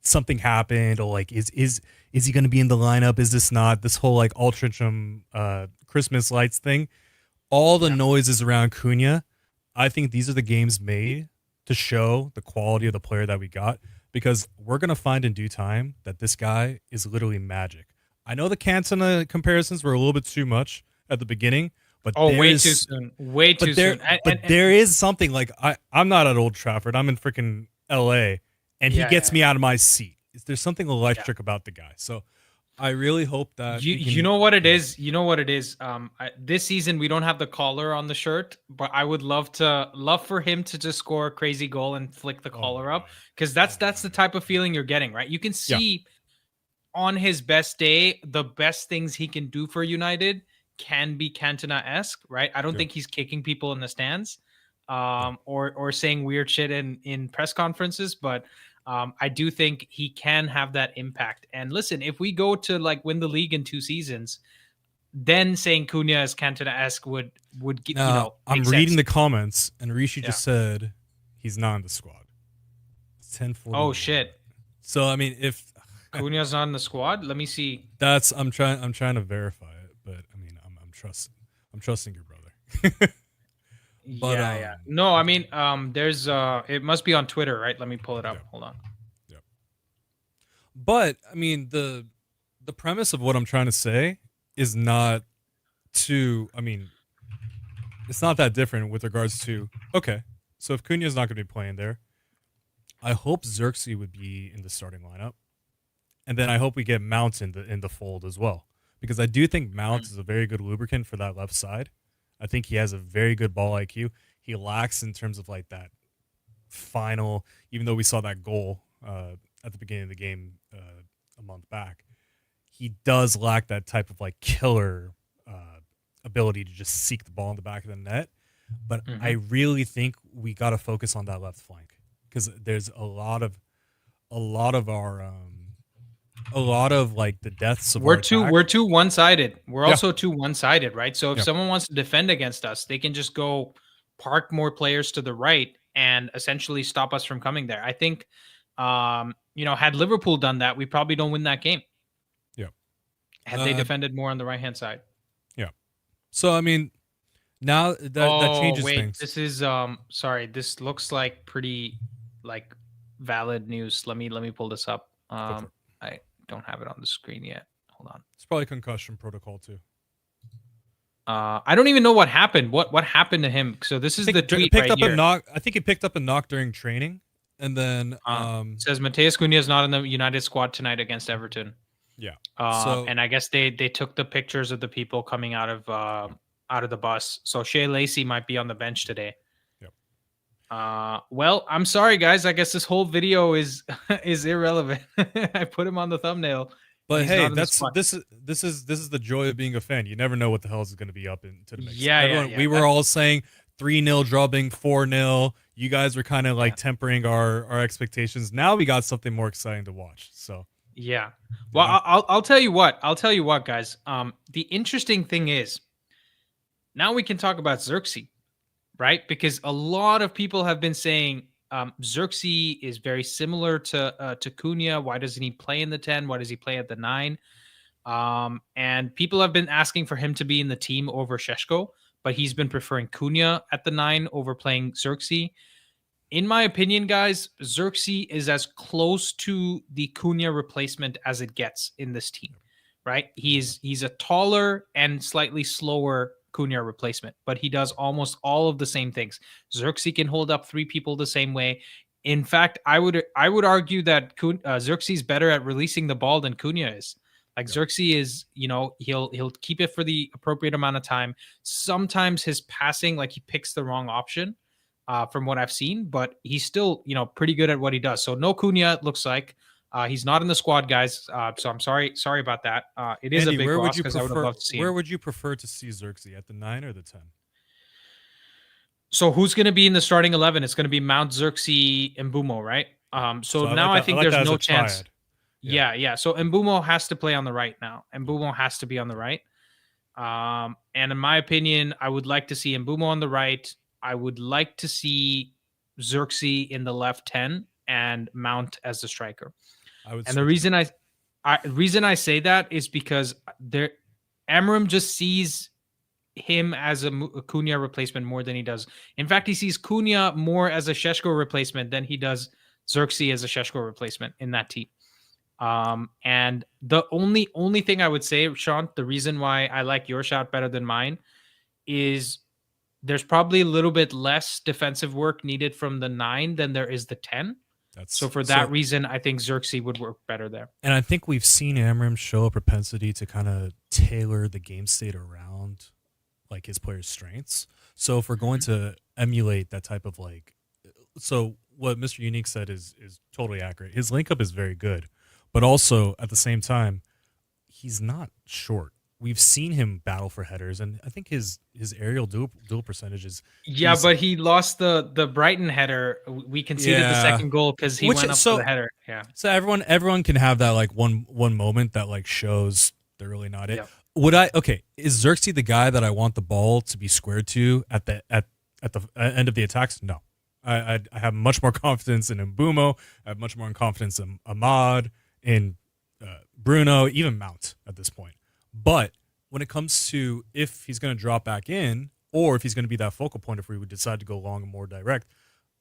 something happened, or like is he going to be in the lineup? Is this not this whole like Altrincham Christmas lights thing? All the noises around Cunha. I think these are the games made to show the quality of the player that we got, because we're going to find in due time that this guy is literally magic. I know the Cantona comparisons were a little bit too much at the beginning, but way too soon. But there is something like I'm not at Old Trafford. I'm in freaking LA, and he gets me out of my seat. There's something electric about the guy. So I really hope that you know what it is. You know what it is. This season we don't have the collar on the shirt, but I would love for him to just score a crazy goal and flick the collar up, because that's the type of feeling you're getting, right? You can see on his best day, the best things he can do for United can be Cantona-esque, right? I don't Yeah. think he's kicking people in the stands, Yeah. or saying weird shit in press conferences, but I do think he can have that impact. And listen, if we go to like win the league in 2 seasons, then saying Cunha is Cantona-esque would get, Now make I'm reading sense. the comments, and Rishi Yeah. just said he's not in the squad. It's 10:41. Oh shit. So I mean, if Cunha's not in the squad. Let me see. that's I'm trying to verify it, but I mean, I'm trusting your brother. But Yeah. No, I mean, there's it must be on Twitter, right? Let me pull it up. yeah, Hold on. yeah. But I mean, the premise of what I'm trying to say is not too. I mean, it's not that different with regards to, okay, so if Cunha's not going to be playing there, I hope Xerxes would be in the starting lineup, and then I hope we get Mount in the fold as well, because I do think Mount is a very good lubricant for that left side. I think he has a very good ball IQ. He lacks in terms of like that final, even though we saw that goal at the beginning of the game a month back, he does lack that type of like killer ability to just seek the ball in the back of the net. But I really think we got to focus on that left flank, because there's a lot of like the deaths of We're our too attack. we're too one-sided. We're Yeah. also too one-sided, right? So if Yeah. someone wants to defend against us, they can just go park more players to the right and essentially stop us from coming there. I think had Liverpool done that, we probably don't win that game. Yeah. Had they defended more on the right-hand side. Yeah. So I mean, now that changes things. This is sorry, this looks like pretty like valid news. Let me pull this up. I don't have it on the screen yet. Hold on. It's probably concussion protocol too. I don't even know what happened. What happened to him? So this is the tweet picked right up here. a knock. I think he picked up a knock during training, and then It says Matheus Cunha is not in the United squad tonight against Everton. Yeah. And I guess they took the pictures of the people coming out of the bus. So Shea Lacey might be on the bench today. Yep. Well, I'm sorry guys. I guess this whole video is irrelevant. I put him on the thumbnail. But hey, this is the joy of being a fan. You never know what the hell is going to be up into the mix. Yeah. We were all saying 3-0 drubbing, 4-0. You guys were kind of like tempering our expectations. Now we got something more exciting to watch. So yeah. Well, yeah. I'll tell you what. I'll tell you what, guys. The interesting thing is now we can talk about Xerxes, right? Because a lot of people have been saying Xerxes is very similar to Cunha. Why doesn't he play in the 10? Why does he play at the 9? And people have been asking for him to be in the team over Šeško, but he's been preferring Cunha at the 9 over playing Xerxes. In my opinion, guys, Xerxes is as close to the Cunha replacement as it gets in this team, right? He's a taller and slightly slower Cunha replacement, but he does almost all of the same things. Xerxes can hold up 3 people the same way. In fact, I would argue that Xerxes is better at releasing the ball than Cunha is. Like Xerxes is, he'll keep it for the appropriate amount of time. Sometimes his passing, like he picks the wrong option, from what I've seen, but he's still, pretty good at what he does. So no Cunha, it looks like. He's not in the squad, guys. So I'm sorry about that. It is Andy, a big loss because I would have loved to see where him. would you prefer to see Xerxes, at the 9 or the 10? So who's going to be in the starting 11? It's going to be Mount, Xerxes, and Mbumo, right? So now I think there's no chance. Yeah. So Mbumo has to play on the right now. Mbumo has to be on the right. And in my opinion, I would like to see Mbumo on the right. I would like to see Xerxes in the left 10 and Mount as the striker. And the reason I say that is because Amram just sees him as a Cunha replacement more than he does. In fact, he sees Cunha more as a Šeško replacement than he does Xerxes as a Šeško replacement in that team. And the only thing I would say, Sean, the reason why I like your shot better than mine is there's probably a little bit less defensive work needed from the 9 than there is the 10. So for that reason, I think Xerxes would work better there. And I think we've seen Amram show a propensity to kind of tailor the game state around like his players' strengths. So if we're going to emulate that type of so what Mr. Unique said is totally accurate. His link up is very good, but also at the same time, he's not short. We've seen him battle for headers, and I think his aerial duel percentage is Yeah, decent. but he lost the Brighton header. We conceded the Yeah, second goal because he went up for the header. Yeah. so everyone can have that like one moment that like shows they're really not it. Yeah. Is Xerxes the guy that I want the ball to be squared to at the end of the attacks? No. I have much more confidence in Mbumo. I have much more confidence in Ahmad, in Bruno, even Mount at this point. But when it comes to if he's going to drop back in or if he's going to be that focal point if we would decide to go long and more direct,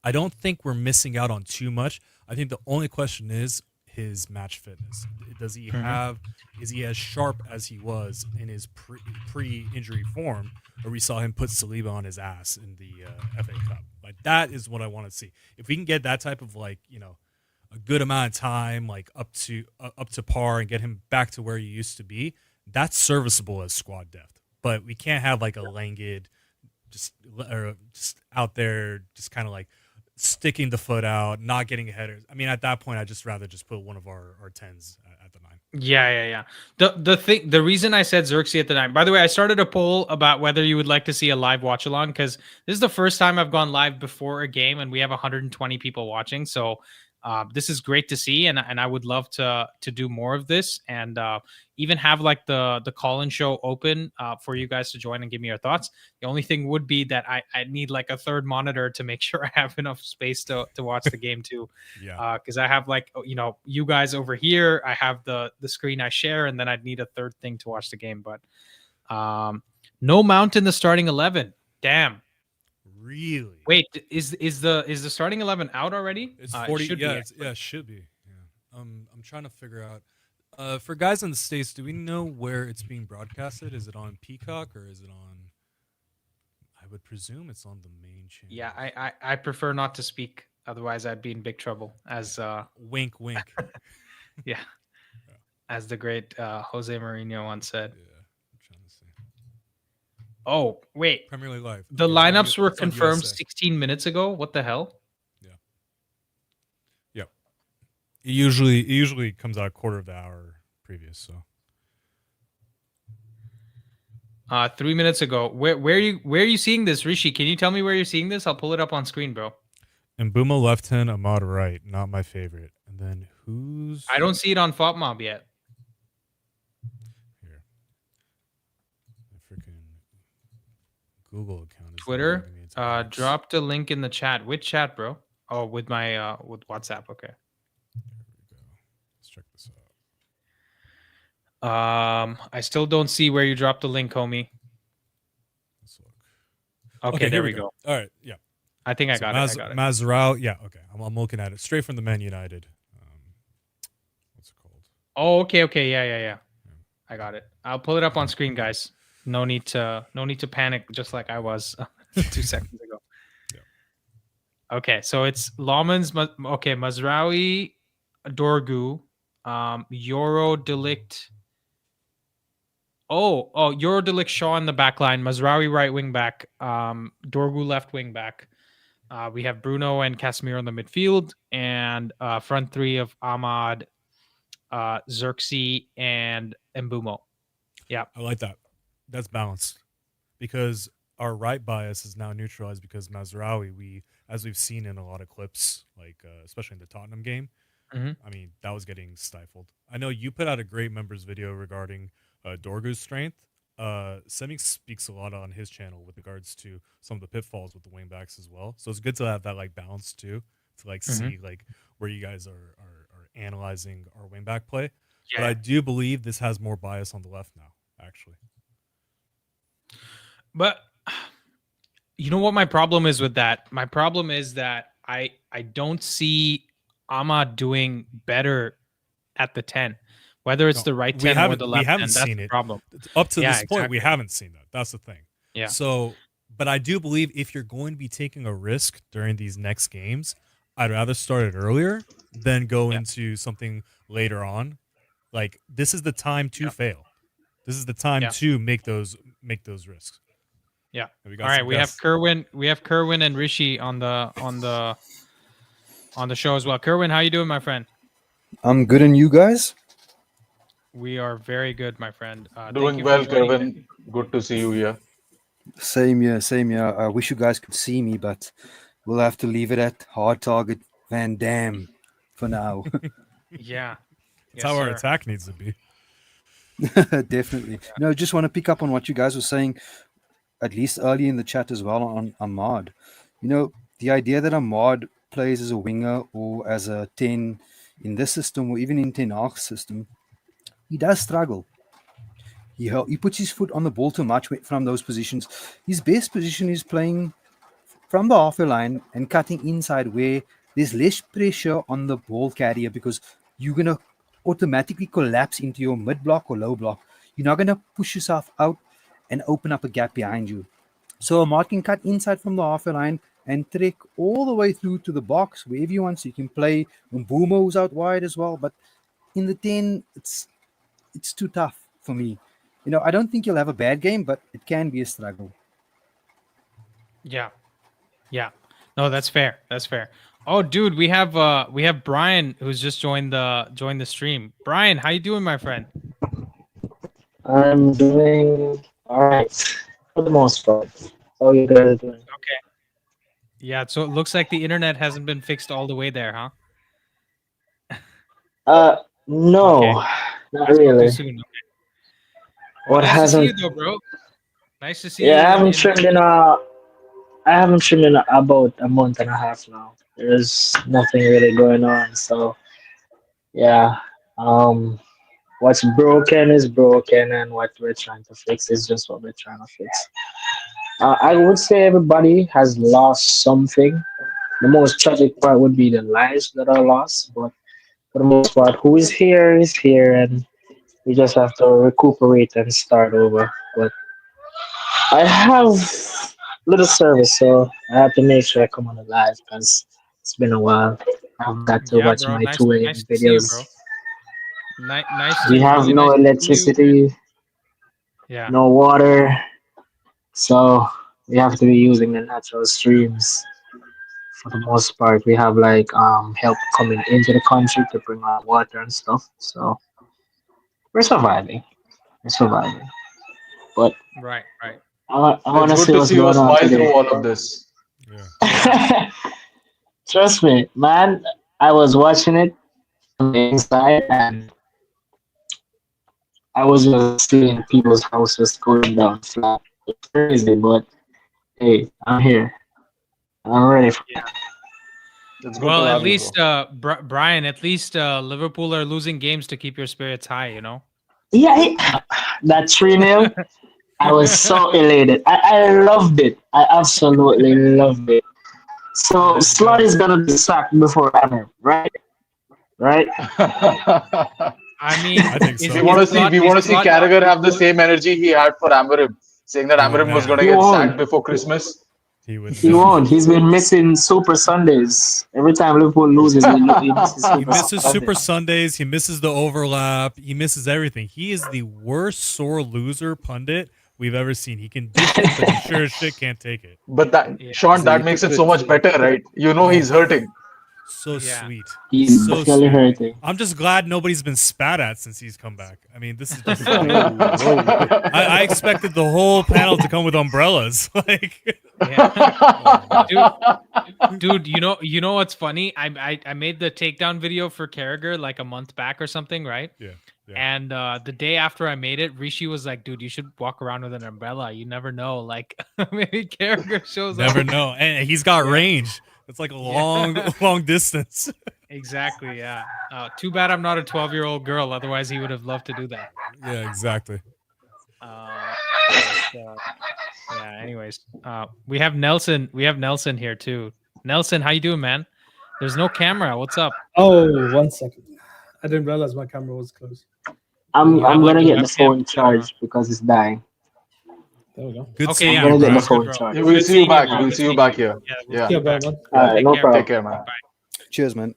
I don't think we're missing out on too much. I think the only question is his match fitness. Does he have? Is he as sharp as he was in his pre-injury form, or we saw him put Saliba on his ass in the FA Cup? Like that is what I want to see. If we can get that type of like a good amount of time, like up to par, and get him back to where he used to be, that's serviceable as squad depth. But we can't have like a languid, just out there, just kind of like sticking the foot out, not getting headers. I mean, at that point, I'd just rather just put one of our 10s at the 9. Yeah. The reason I said Xerxes at the 9. By the way, I started a poll about whether you would like to see a live watch along because this is the first time I've gone live before a game, and we have 120 people watching. So this is great to see, and I would love to do more of this, and even have like the call-in show open for you guys to join and give me your thoughts. The only thing would be that I need like a third monitor to make sure I have enough space to watch the game too. Yeah. Because I have like you guys over here, I have the screen I share, and then I'd need a third thing to watch the game. But no Mount in the starting 11. Damn. Really? Wait, is the starting 11 out already? It's 40. It should be. Yeah. I'm trying to figure out. For guys in the States, do we know where it's being broadcasted? Is it on Peacock or is it on? I would presume it's on the main channel. Yeah, I prefer not to speak, otherwise I'd be in big trouble. As wink, wink. Yeah. As the great Jose Mourinho once said. Yeah. Oh, wait. Premier League Live. The lineups were confirmed 16 minutes ago. What the hell? Yeah. It usually comes out a quarter of the hour previous, so. 3 minutes ago. Where are you seeing this, Rishi? Can you tell me where you're seeing this? I'll pull it up on screen, bro. Mbumo left hand, Ahmad right. Not my favorite. And then who's? I don't see it on FOTMob yet. Google account. Twitter. Dropped a link in the chat. Which chat, bro? Oh, with my with WhatsApp. Okay. There we go. Let's check this out. I still don't see where you dropped the link, homie. Let's look. Okay, there we go. All right. Yeah. I think I got it. Mazraoui. Yeah. Okay. I'm looking at it straight from the Man United. What's it called? Oh, okay. Yeah. I got it. I'll pull it up on screen, guys. No need to panic, just like I was 2 seconds ago. Yeah. Okay, so it's Lawman's. Okay, Mazraoui, Dorgu, Euro Delict. Oh, Euro Delict Shaw in the back line, Mazraoui right wing back, Dorgu left wing back. We have Bruno and Casemiro in the midfield, and front three of Ahmad, Xerxes, and Mbumo. Yeah, I like that. That's balanced because our right bias is now neutralized because Mazraoui, as we've seen in a lot of clips, like especially in the Tottenham game, I mean, that was getting stifled. I know you put out a great members video regarding Dorgu's strength. Semi speaks a lot on his channel with regards to some of the pitfalls with the wingbacks as well. So it's good to have that like balance too, to like see like where you guys are analyzing our wingback play. Yeah. But I do believe this has more bias on the left now, actually. But you know what my problem is with that? My problem is that I don't see Ahmad doing better at the 10. Whether it's the right 10 or the left 10, that's the problem. Up to this point, we haven't seen that. That's the thing. Yeah. So, but I do believe if you're going to be taking a risk during these next games, I'd rather start it earlier than go into something later on. Like, this is the time to fail. This is the time to make those risks. Yeah. All right, we have Kerwin and Rishi on the show as well. Kerwin, how you doing, my friend? I'm good, and you guys? We are very good, my friend. Thank Doing you for well, joining in. Kevin. Good to see you here. Same here, same here. I wish you guys could see me, but we'll have to leave it at hard target Van Dam for now. Yeah. That's Yes, how our sir. attack needs to be. Definitely. No, just want to pick up on what you guys were saying, at least early in the chat as well on Ahmad. The idea that Ahmad plays as a winger or as a 10 in this system or even in Ten Hag's system, he does struggle. He puts his foot on the ball too much from those positions. His best position is playing from the halfway line and cutting inside where there's less pressure on the ball carrier because you're going to automatically collapse into your mid block or low block. You're not going to push yourself out and open up a gap behind you. So Ahmad can cut inside from the halfway line and trek all the way through to the box wherever you want. So you can play Mbumo's out wide as well. But in the 10, it's too tough for me. I don't think you'll have a bad game, but it can be a struggle. Yeah. Yeah. No, that's fair. That's fair. Oh, dude, we have Brian who's just joined the stream. Brian, how you doing, my friend? I'm doing all right for the most part. How you guys doing? Okay. Yeah, so it looks like the internet hasn't been fixed all the way there, huh? Uh, Okay. no, not I spoke too really. soon. Okay. Well, What nice to see you hasn't? though, bro. Nice to see Yeah, you I haven't in trimmed in a. I haven't trimmed in about a month and a half now. There's nothing really going on, so yeah. Um, what's broken is broken, and what we're trying to fix is just what we're trying to fix. I would say everybody has lost something. The most tragic part would be the lives that are lost, but for the most part, who is here, and we just have to recuperate and start over. But I have little service, so I have to make sure I come on live because it's been a while. I've got to Yeah, watch bro. my Nice 2 nice a.m. to see you, videos. bro. Nice We to have really no nice to see you. electricity, Yeah. no water, so we have to be using the natural streams for the most part. We have like help coming into the country to bring out water and stuff. So we're surviving. We're surviving. But Right, right. I want It's to good see to what's see you going on smile today. through all of this. Yeah. Yeah. Trust me, man. I was watching it from the inside, and I was just seeing people's houses going down flat. It's crazy, but hey, I'm here. I'm ready for Yeah. It's good to Well, at have you, bro. least Brian, at least Liverpool are losing games to keep your spirits high, you know? Yeah, that 3-0. I was so elated. I loved it. I absolutely loved it. So Let's Slot go. is gonna be sacked before Hammer, right? Right? I mean, I think is so. we is want to see Slot we is want to see Slot Carragher have the same energy he had for Amarim, saying that He would Amarim was going never. to He get sacked won't. before Christmas. He would He never. won't. He's been missing Super Sundays. Every time Liverpool loses, he misses He Super misses Super Sundays. Sundays. He misses the overlap. He misses everything. He is the worst sore loser pundit we've ever seen. He can dish it, but he sure as shit can't take it. But that Yeah. Sean, He's a that makes it so hypocrite. much better, right? You know he's Oh, hurting. so Yeah. sweet. He's So definitely sweet. hurting. I'm just glad nobody's been spat at since he's come back. I mean, this is just Whoa, like whoa. I expected the whole panel to come with umbrellas. Like, Yeah. oh man, Dude, you know what's funny? I made the takedown video for Carragher like a month back or something, right? yeah, yeah. And the day after I made it, Rishi was like, "Dude, you should walk around with an umbrella. You never know. Like maybe Carragher shows Never up." know. And he's got Yeah. range. It's like a long, Yeah. long distance. Exactly. Yeah. Too bad I'm not a 12-year-old girl. Otherwise, he would have loved to do that. Yeah, exactly. But, yeah. Anyways, we have Nelson. We have Nelson here too. Nelson, how you doing, man? There's no camera. What's up? Oh, 1 second. I didn't realize my camera was closed. I'm You have I'm like gonna a get the webcam phone camera. charged because it's dying. There we go. Good Okay, seeing yeah. I'm you, gonna get the bro. Sounds good, phone bro. charged. Yeah, we'll Good see you seeing back. bro. We'll Good see you seeing back you. here. Yeah, we'll Yeah. see Yeah, you bro, back. man. All right, Take no care, problem. Take care, man. Bye. Cheers, man.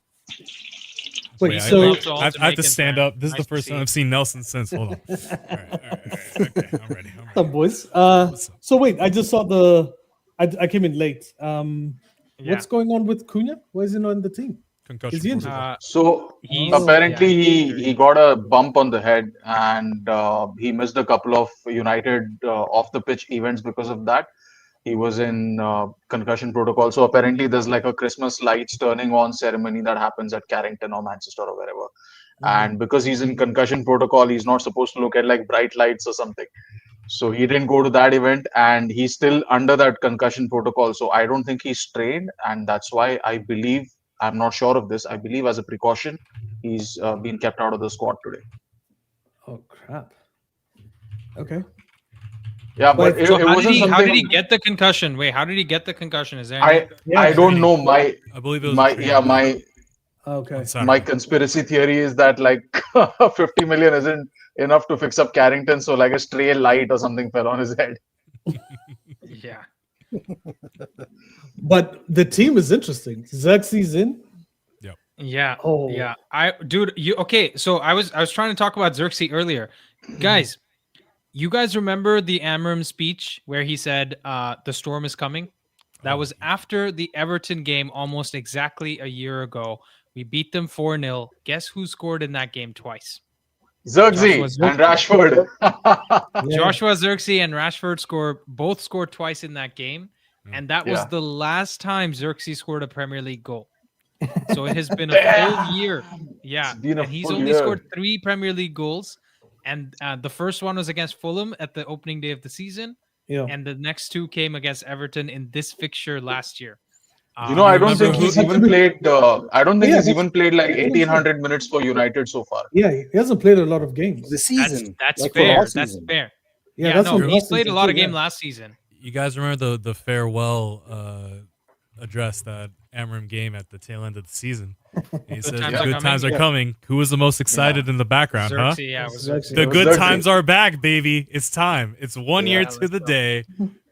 Wait, Wait, so love to all I have to Jamaicans, stand man. up. This is Nice the to first see time you. I've seen Nelson since. Hold on. All right. Okay, I'm ready. what's up, boys? What's up? So wait, I just saw I came in late. Yeah. What's going on with Cunha? Why is he not in the team? Concussion Is he injured? protocol. So He's apparently yeah, he got a bump on the head and he missed a couple of United off the pitch events because of that. He was in concussion protocol. So apparently there's like a Christmas lights turning on ceremony that happens at Carrington or Manchester or wherever. And because he's in concussion protocol, he's not supposed to look at like bright lights or something. So he didn't go to that event and he's still under that concussion protocol. So I don't think he's trained. And that's why I believe, I'm not sure of this, I believe as a precaution, he's been kept out of the squad today. Oh crap. Okay. Yeah, but Wait, it, So it how wasn't did he something. get the concussion? Wait, how did he get the concussion? Is there any... I don't know. My I believe it was my a training yeah day my Okay. on Saturday. my conspiracy theory is that like 50 million isn't enough to fix up Carrington, so like a stray light or something fell on his head. Yeah. But the team is interesting. Xerxes in. Yeah. Oh. Yeah. Dude, you okay, so I was trying to talk about Xerxes earlier. Guys, you guys remember the Amram speech where he said the storm is coming? That was after the Everton game almost exactly a year ago. We beat them 4-0. Guess who scored in that game twice? Xerxes and Rashford. Yeah. Joshua Xerxes and Rashford both scored twice in that game. And that was Yeah. the last time Xerxes scored a Premier League goal. So it has been a full year. Yeah. It's been a And he's full only year. scored 3 Premier League goals. And the first one was against Fulham at the opening day of the season. Yeah. And the next 2 came against Everton in this fixture last year. You know, I don't remember think who- he's even played. I don't think Yeah, he's that's- even played like 1,800 minutes for United so far. Yeah, he hasn't played a lot of games. The season. That's like for fair. last That's season. fair. Yeah, Yeah, that's no, from he last played a season lot too, of games yeah. last season. You guys remember the farewell address that Amram gave at the tail end of the season? He says, times are "Good coming." times are coming." Who was the most excited in the background, huh? Xerxes, yeah, it was Xerxes. The It was good Xerxes. times are back, baby. It's time. It's 1 year Yeah, to let's the go. day.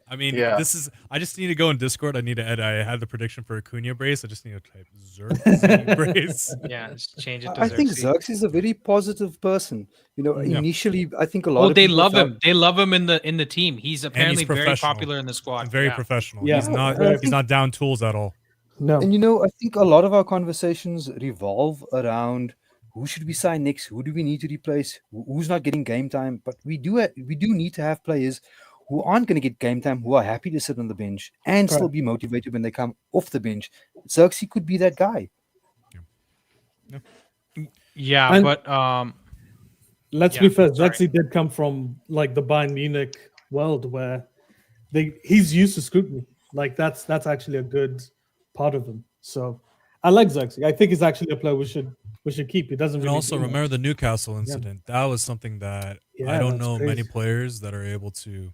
I mean, Yeah. this is. I just need to go in Discord. I need to edit. I had the prediction for a Cunha brace. I just need to type Xerxes brace. Yeah, just change it to I think Xerxes. Xerxes is a very positive person. You know, Yeah. initially, I think a lot Oh, of they people love felt- him. They love him in the team. He's apparently very professional. popular in the squad. And very Yeah. professional. Yeah. He's not. Yeah. He's not down tools at all. No. And you know, I think a lot of our conversations revolve around who should we sign next, who do we need to replace, who's not getting game time. But we do need to have players who aren't going to get game time, who are happy to sit on the bench and still Correct. be motivated when they come off the bench. Xerxes could be that guy. Yeah, And- but Let's Yeah, be fair. sorry. Xerxes did come from like the Bayern Munich world where he's used to scrutiny. Like that's actually a good part of him. So I like Xerxes. I think he's actually a player we should keep. He doesn't And really also do much. remember the Newcastle incident. That was something that Yeah, I don't that's know many crazy. players that are able to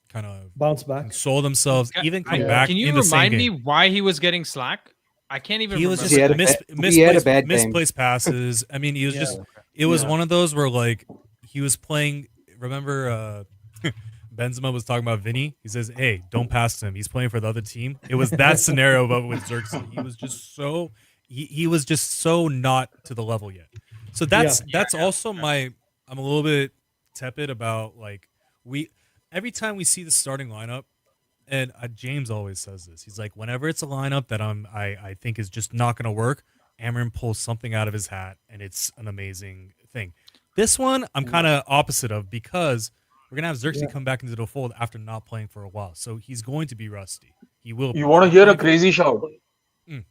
kind of bounce back. console themselves, even come I- back can you in the same remind me game. why he was getting slack? I can't even He remember. was He had just a bad- he had a bad game. misplaced passes. I mean, he was Yeah. just. It was Yeah. one of those where like he was playing. Remember, Benzema was talking about Vinny. He says, "Hey, don't pass to him. He's playing for the other team." It was that scenario, but with Xerxes, he was just so. He was just so not to the level yet. So that's also my. I'm a little bit tepid about like every time we see the starting lineup. And James always says this. He's like, whenever it's a lineup that I think is just not going to work, Amram pulls something out of his hat, and it's an amazing thing. This one, I'm kind of opposite of because we're going to have Xerxes come back into the fold after not playing for a while. So he's going to be rusty. He will. You want to hear a crazy shout? Mm.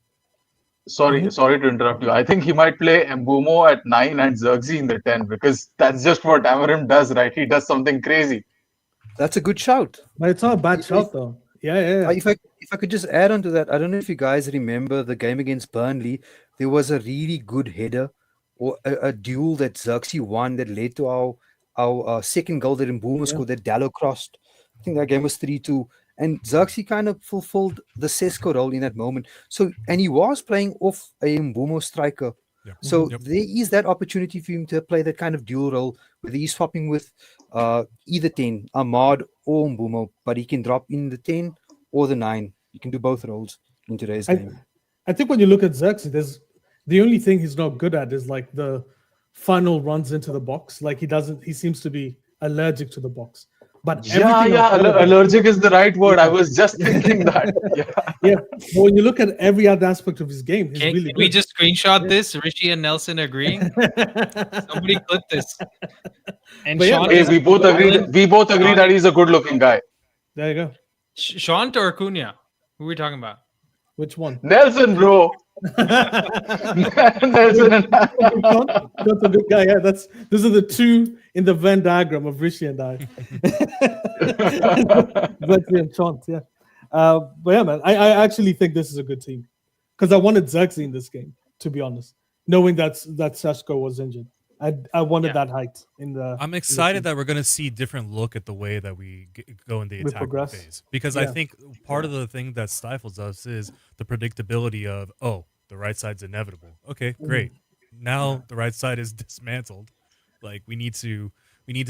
Sorry to interrupt you. I think he might play Mbumo at 9 and Xerxes in the 10 because that's just what Amarim does, right? He does something crazy. That's a good shout. But it's not a bad shot though. Yeah. If I could just add on to that, I don't know if you guys remember the game against Burnley. There was a really good header or a duel that Xerxes won that led to our second goal that Mbumo scored that Dallo crossed. I think that game was 3-2. And Xerxes kind of fulfilled the Sesko role in that moment. So, and he was playing off a Mbumo striker. Yeah. So Yep. there is that opportunity for him to play that kind of dual role, whether he's swapping with either 10, Ahmad or Mbumo, but he can drop in the 10 or the 9. You can do both roles in today's game. I think when you look at Xerxes, the only thing he's not good at is like the final runs into the box. Like he seems to be allergic to the box. But Yeah, everything yeah. outside of that, Allergic is the right word. I was just thinking that. Yeah. yeah. But when you look at every other aspect of his game, he's Can really we good. just screenshot Yeah. this? Rishi and Nelson agreeing. Somebody clip this. And But yeah, Sean Hey, is we both agreed. Alan, We both agree Sean, that he's a good-looking guy. there you go. Sean or Cunha? Who are we talking about? Which one? Nelson, bro. Nelson and That's a good guy. Yeah, those are the two in the Venn diagram of Rishi and I. Zexy and Chant, yeah. But yeah, man, I actually think this is a good team because I wanted Zexy in this game, to be honest, knowing that Sashko was injured. I wanted that height in the. I'm excited that we're going to see different look at the way that we go in the We attacking progress. phase, because I Yeah. think part of the thing that stifles us is the predictability of, oh, the right side's inevitable. Okay, great. Now the right side is dismantled. Like we need to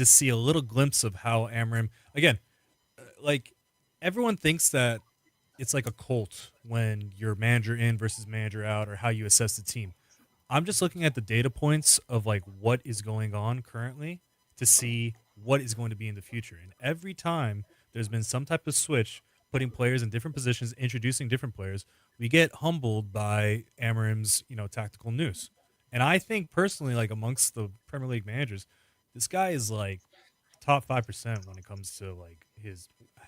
see a little glimpse of how Amram again. Like everyone thinks that it's like a cult when you're manager in versus manager out, or how you assess the team. I'm just looking at the data points of like what is going on currently to see what is going to be in the future. And every time there's been some type of switch, putting players in different positions, introducing different players, we get humbled by Amarim's, tactical nous. And I think personally, like amongst the Premier League managers, this guy is like top 5% when it comes to like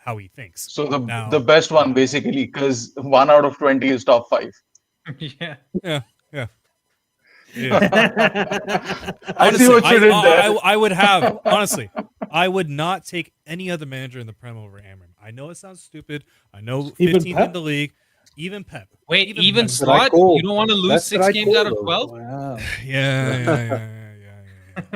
how he thinks. So Now- the best one basically, because 1 out of 20 is top 5. Yeah. Yeah. I see what you did there. I would have honestly. I would not take any other manager in the Prem over Amram. I know it sounds stupid. I know Even 15th in Pep? the league, even Pep. Wait, Even even Pep. That's what I slot? call- You don't want to lose that's 6 what I games call out of though. 12? Wow. Yeah.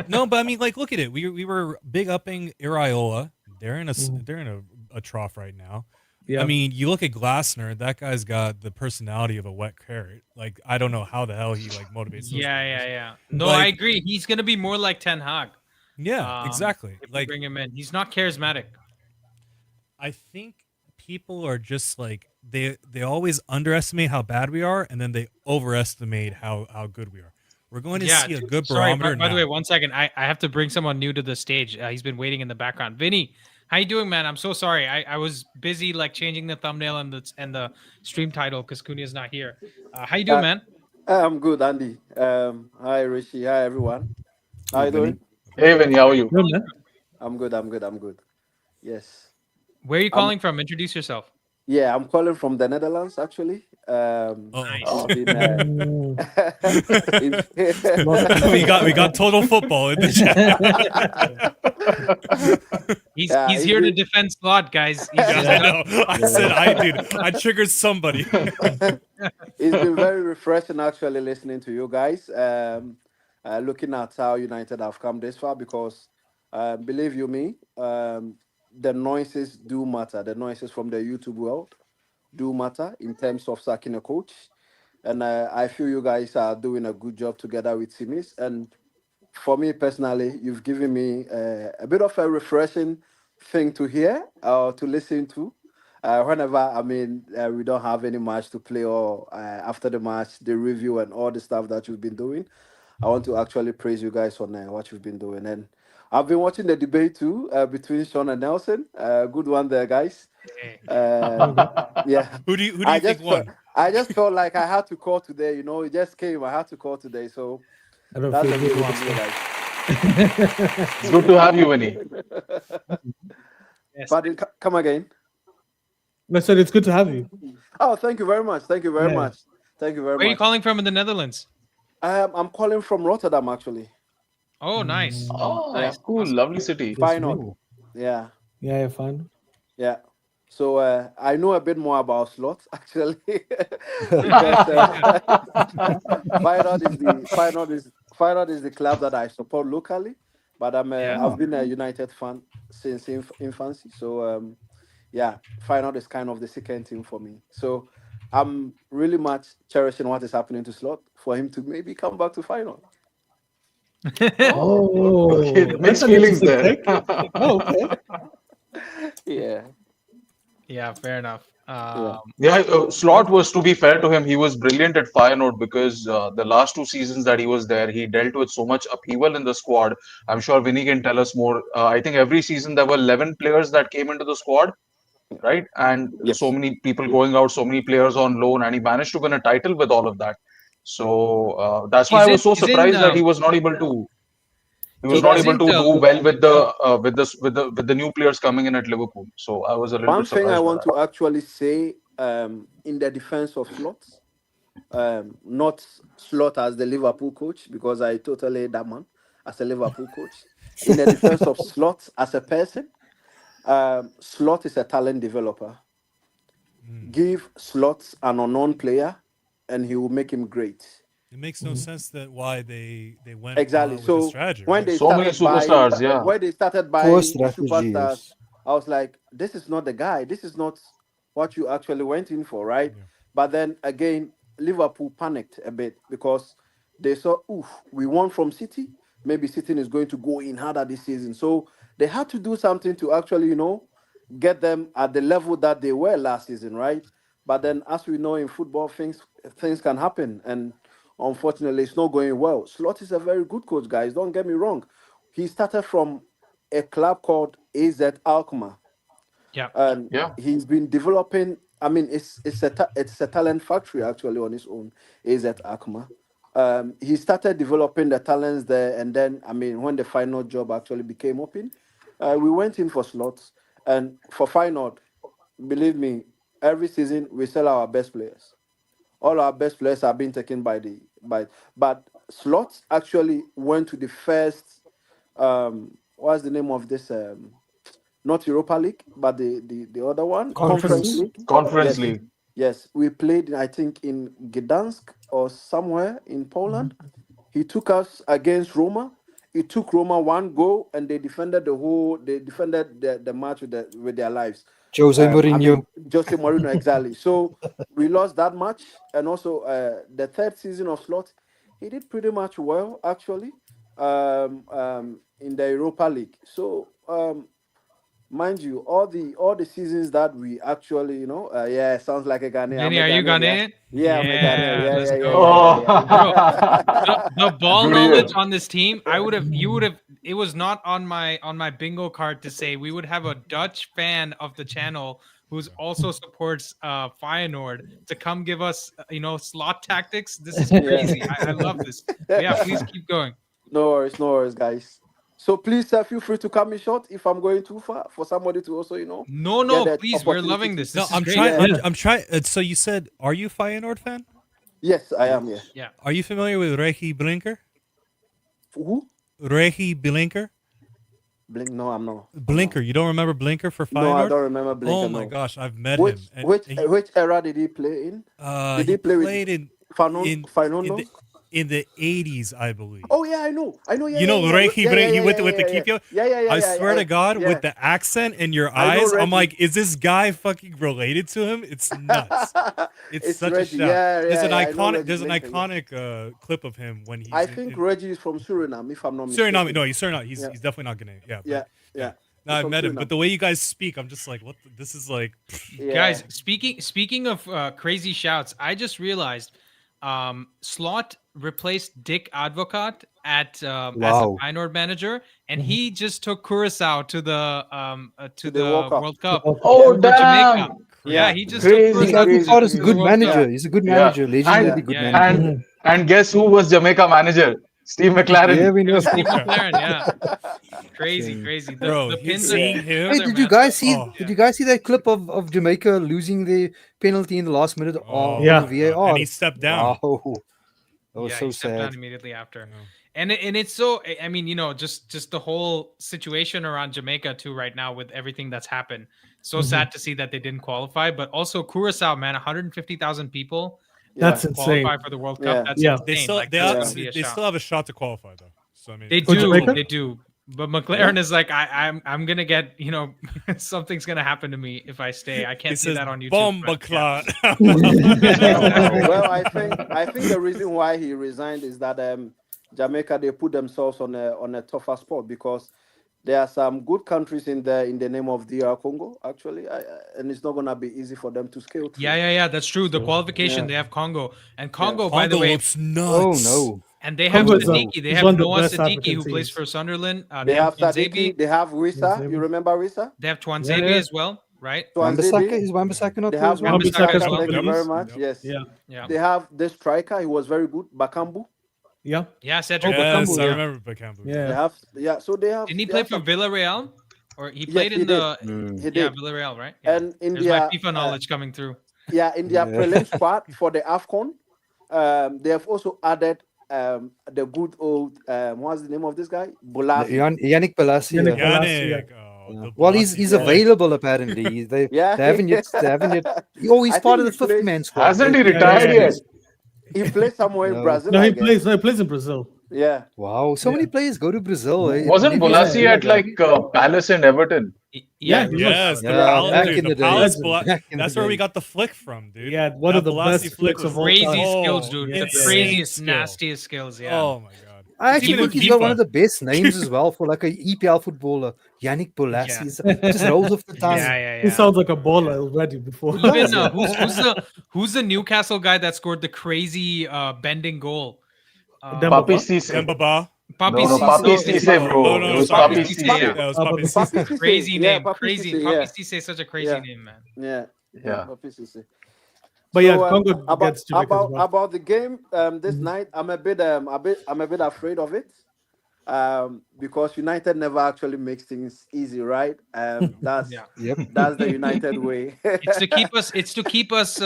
No, but I mean, like, look at it. We were big upping Iraola. They're in a trough right now. Yeah. I mean, you look at Glasner. That guy's got the personality of a wet carrot. Like, I don't know how the hell he like motivates. Those players. Yeah. No, Like- I agree. He's gonna be more like Ten Hag. Yeah, exactly. If we Like, bring him in, he's not charismatic. I think people are just like they always underestimate how bad we are, and then they overestimate how good we are. We're going to see a good Sorry, barometer by the now. way, 1 second. I have to bring someone new to the stage. He's been waiting in the background. Vinny, how you doing, man? I'm so sorry. I was busy like changing the thumbnail and the stream title because Cunha's not here. How you doing, man? I'm good, Andy. Hi, Rishi. Hi, everyone. How you doing? Hey, Vinny, how are you? Good, man. I'm good. Yes. Where are you calling from? Introduce yourself. Yeah, I'm calling from the Netherlands, actually. Uh-oh. It's been, we got total football in the chat. He's Yeah, he's it's here to been- defend Slot, guys. He's just I know. I said I triggered somebody. It's been very refreshing actually listening to you guys. Looking at how United have come this far, because believe you me, the noises do matter. The noises from the YouTube world do matter in terms of sacking a coach. And I feel you guys are doing a good job together with Simis. And for me personally, you've given me a bit of a refreshing thing to hear or to listen to. Whenever, we don't have any match to play, or after the match, the review and all the stuff that you've been doing, I want to actually praise you guys on what you've been doing. And I've been watching the debate too between Sean and Nelson. Good one there, guys. Yeah. Who do you I think just won? I just felt like I had to call today. It just came. I had to call today. So I don't that's feel a good good. one, here, guys. It's good to have you, Vinny. Yes. But come again. I said it's good to have you. Oh, thank you very much. Thank you very Yeah. much. Thank you very Where are you much. calling from in the Netherlands? I'm calling from Rotterdam, actually. Oh, nice. Oh, Nice. cool. Lovely city. Final. Yeah. Yeah, fine. Yeah. So I know a bit more about slots actually. Because, Feyenoord is the club that I support locally, but I've been a United fan since infancy. So Feyenoord is kind of the second team for me. So I'm really much cherishing what is happening to Slot for him to maybe come back to Feyenoord. Oh, Okay, mixed that's an feelings interesting there. take. Oh, okay. Yeah. Yeah, fair enough. Yeah, Slot was, to be fair to him, he was brilliant at Feyenoord because the last 2 seasons that he was there, he dealt with so much upheaval in the squad. I'm sure Vinny can tell us more. I think every season there were 11 players that came into the squad, right? And so Yes. many people going out, so many players on loan, and he managed to win a title with all of that. So that's why I was so isn't surprised that he was not able to. He was So not guys, able isn't to do well with the new players coming in at Liverpool. So I was a little one bit thing I surprised by want that. to actually say in the defense of Slots, not Slot as the Liverpool coach, because I totally hate that man as a Liverpool coach. In the defense of Slot as a person, Slot is a talent developer. Mm. Give Slot an unknown player, and he will make him great. It makes no sense that why they went Exactly. with the So strategy, when right? they So many started buying, superstars, yeah. when they started Poor buying strategy, superstars, yes. I was like, this is not the guy. This is not what you actually went in for, right? Yeah. But then again, Liverpool panicked a bit because they saw, oof, we won from City. Maybe City is going to go in harder this season. So they had to do something to actually, get them at the level that they were last season, right? But then, as we know in football, things can happen, and unfortunately, it's not going well. Slot is a very good coach, guys. Don't get me wrong. He started from a club called AZ Alkmaar, yeah. and Yeah. he's been developing. I mean, it's a talent factory actually on his own. AZ Alkmaar. He started developing the talents there, and then I mean, when the final job actually became open, we went in for slots, and for final, believe me, every season we sell our best players. All our best players are being taken but slots actually went to the first what's the name of this not Europa League, but the other one, Conference Conference. League. Conference Yes, League. yes. We played, I think, in Gdansk or somewhere in Poland. He took us against Roma. He took Roma one goal, and they defended the match with their lives. Jose I Mourinho. mean, Jose Mourinho, exactly. So we lost that match, and also the third season of Slot, he did pretty much well actually in the Europa League. So mind you, all the seasons that we actually, yeah, sounds like a Ghanaian. I'm Vinny, a are you Ghanaian, yeah, Ghanaian? yeah, I'm a Ghanaian, Yeah, yeah, let's yeah, yeah, go. yeah, Oh, yeah, Bro, yeah. the ball good year. knowledge on this team, you would have, it was not on my bingo card to say we would have a Dutch fan of the channel who's also supports Feyenoord to come give us slot tactics. This is Yeah. crazy. I love this. But yeah, please keep going. No worries, guys. So please feel free to cut me short if I'm going too far for somebody to also, get No, that please, we're opportunity loving to. this. No, This is I'm great. trying. Yeah. I'm trying. So you said, are you Feyenoord fan? Yes, I am. Yeah. Yeah. Are you familiar with Regie Blinker? Who? Regie Blinker? Blink? No, I'm not. Blinker. You don't remember Blinker for No, I Feyenoord? don't remember Blinker. Oh my No. gosh, I've met him. Which And which which era did he play in? Did he he play with played in Fernando? in the 80s, I believe. Oh yeah, I know. Yeah, You know, yeah, Regie yeah, Blinker, yeah, he yeah, with yeah, the yeah, Kipio. yeah, I swear to God, yeah. with the accent in your I know eyes, I'm Reggie. like, is this guy fucking related to him? It's nuts. It's such Reggie. a shout. Yeah, There's an I know iconic. Reggie There's an Blinker, yeah. iconic clip of him when he's I think Reggie is from Suriname, if I'm not Suriname. mistaken. No, he's Suriname. He's Yeah. he's definitely not Ghanaian. Yeah, but, Yeah. No, He's I've from met him, Suriname. but the way you guys speak, I'm just like, what? This is like, Yeah. Guys, speaking of crazy shouts, I just realized Slot replaced Dick Advocat as a Wow. Feyenoord manager, and he just took Curacao to the To the World Cup. World Cup Oh, over Jamaica. damn. Yeah, Yeah. he just took Crazy, Dick Curacao crazy, Advocat is a to the good crazy. World Cup. manager. He's a good Yeah. manager. Legendary And good Yeah. manager. and guess who was Jamaica manager? Steve McLaren. Yeah, we It know. was Steve McLaren. Yeah, crazy. King. bro. The pins Seeing are him. Hey, they're did you messed guys up. see? Oh. Did you guys see that clip of Jamaica losing the penalty in the last minute Oh, Yeah. on the VAR? and he stepped down. Wow, that was Yeah, so he stepped down sad. immediately after. Yeah. And it's so, I mean, just the whole situation around Jamaica too right now with everything that's happened. So sad to see that they didn't qualify, but also Curacao, man, 150,000 people That's Yeah. insane. qualify for the World Cup. Yeah. That's Yeah. insane. They still Like, they, that's have, gonna be a they shout. still have a shot to qualify though. So I mean, They For Jamaica? do. But McLaren is like, I'm gonna get, something's gonna happen to me if I stay. I he can't see says that on YouTube. bomba but yeah. clot. Well, I think the reason why he resigned is that Jamaica, they put themselves on a tougher spot because there are some good countries in the name of DR Congo, actually, and it's not gonna be easy for them to scale through. Yeah. That's true. The So, qualification yeah. they have Congo, and Congo, by the Congo way, looks Oh nuts. no. and they have Congo is Sadiki. They is have one of the Noah best Sadiki African who plays teams. for Sunderland. They have Twanzebe. Sadiki, they have Risa. Twanzebe. You remember Risa? They have Twanzebe Yeah. as well, right? Wambasaka, Twanzebe. is Wambasaka not They there have as well? Wan-Bissaka Wan-Bissaka as Wambisaka. well. Thank you Yep. very much. Yep. Yes. Yeah. Yeah. They have the striker. He was very good. Bakambu. Yeah. Yeah, Cedric Oh, Bakambu, Yes, I yeah. remember Bakambu. They Yeah. have so they have. Didn't he they play have for some- Villarreal? Or he Yes, played he in did. the Mm. He yeah, did. Villarreal, right? Yeah. And in There's my their FIFA knowledge coming through. in their Yeah. prelim spot for the AFCON, they have also added the good old what's the name of this guy? Bolasie. Yannick Balassi. Yannick Yeah. Balassi, Yannick. yeah. Oh, Yeah. the Well, he's Balassi boy. available apparently. They Yeah. they haven't yet. Oh, he's I part think of the he 50 plays- man squad. Hasn't he Yeah, retired yeah. yet? He plays somewhere in No. Brazil. No, I he guess. plays. No, he plays in Brazil. Yeah. Wow, so many Yeah. players go to Brazil. Wasn't Maybe Bolasie he's- at like Palace and Everton? Yeah, he was. Yes, the Yeah, Palace, back dude, in the the Palace. days. Bala- Back in That's the where we days. got the flick from, dude. Yeah, one That of the Balassi best flick flicks of all crazy time. skills, dude. The insane craziest, skill. nastiest skills. Yeah. Oh my god. I actually Even think in he's got one FIFA. of the best names as well for like a EPL footballer. Yannick Balassi. Just rolls off the tongue. Yeah. He sounds like a baller already before. Even who's the Newcastle guy that scored the crazy bending goal? Demba Papi Ba? Cisse. Demba Ba. Papi No, Cisse. Papi Cisse, bro. No, no, It was Papi Papi Cisse, Cisse. yeah. That was Papi Papi Cisse. Cisse. Cisse. Crazy Yeah, name. Papi Crazy. Cisse, Papi yeah. Cisse is such a crazy Yeah. name, man. Yeah. Yeah. Papi Cisse. But yeah, So, Congo about gets Jamaica as well. about the game this night, I'm a bit afraid of it. Because United never actually makes things easy, right? That's Yeah. Yep. that's the United way. It's to keep us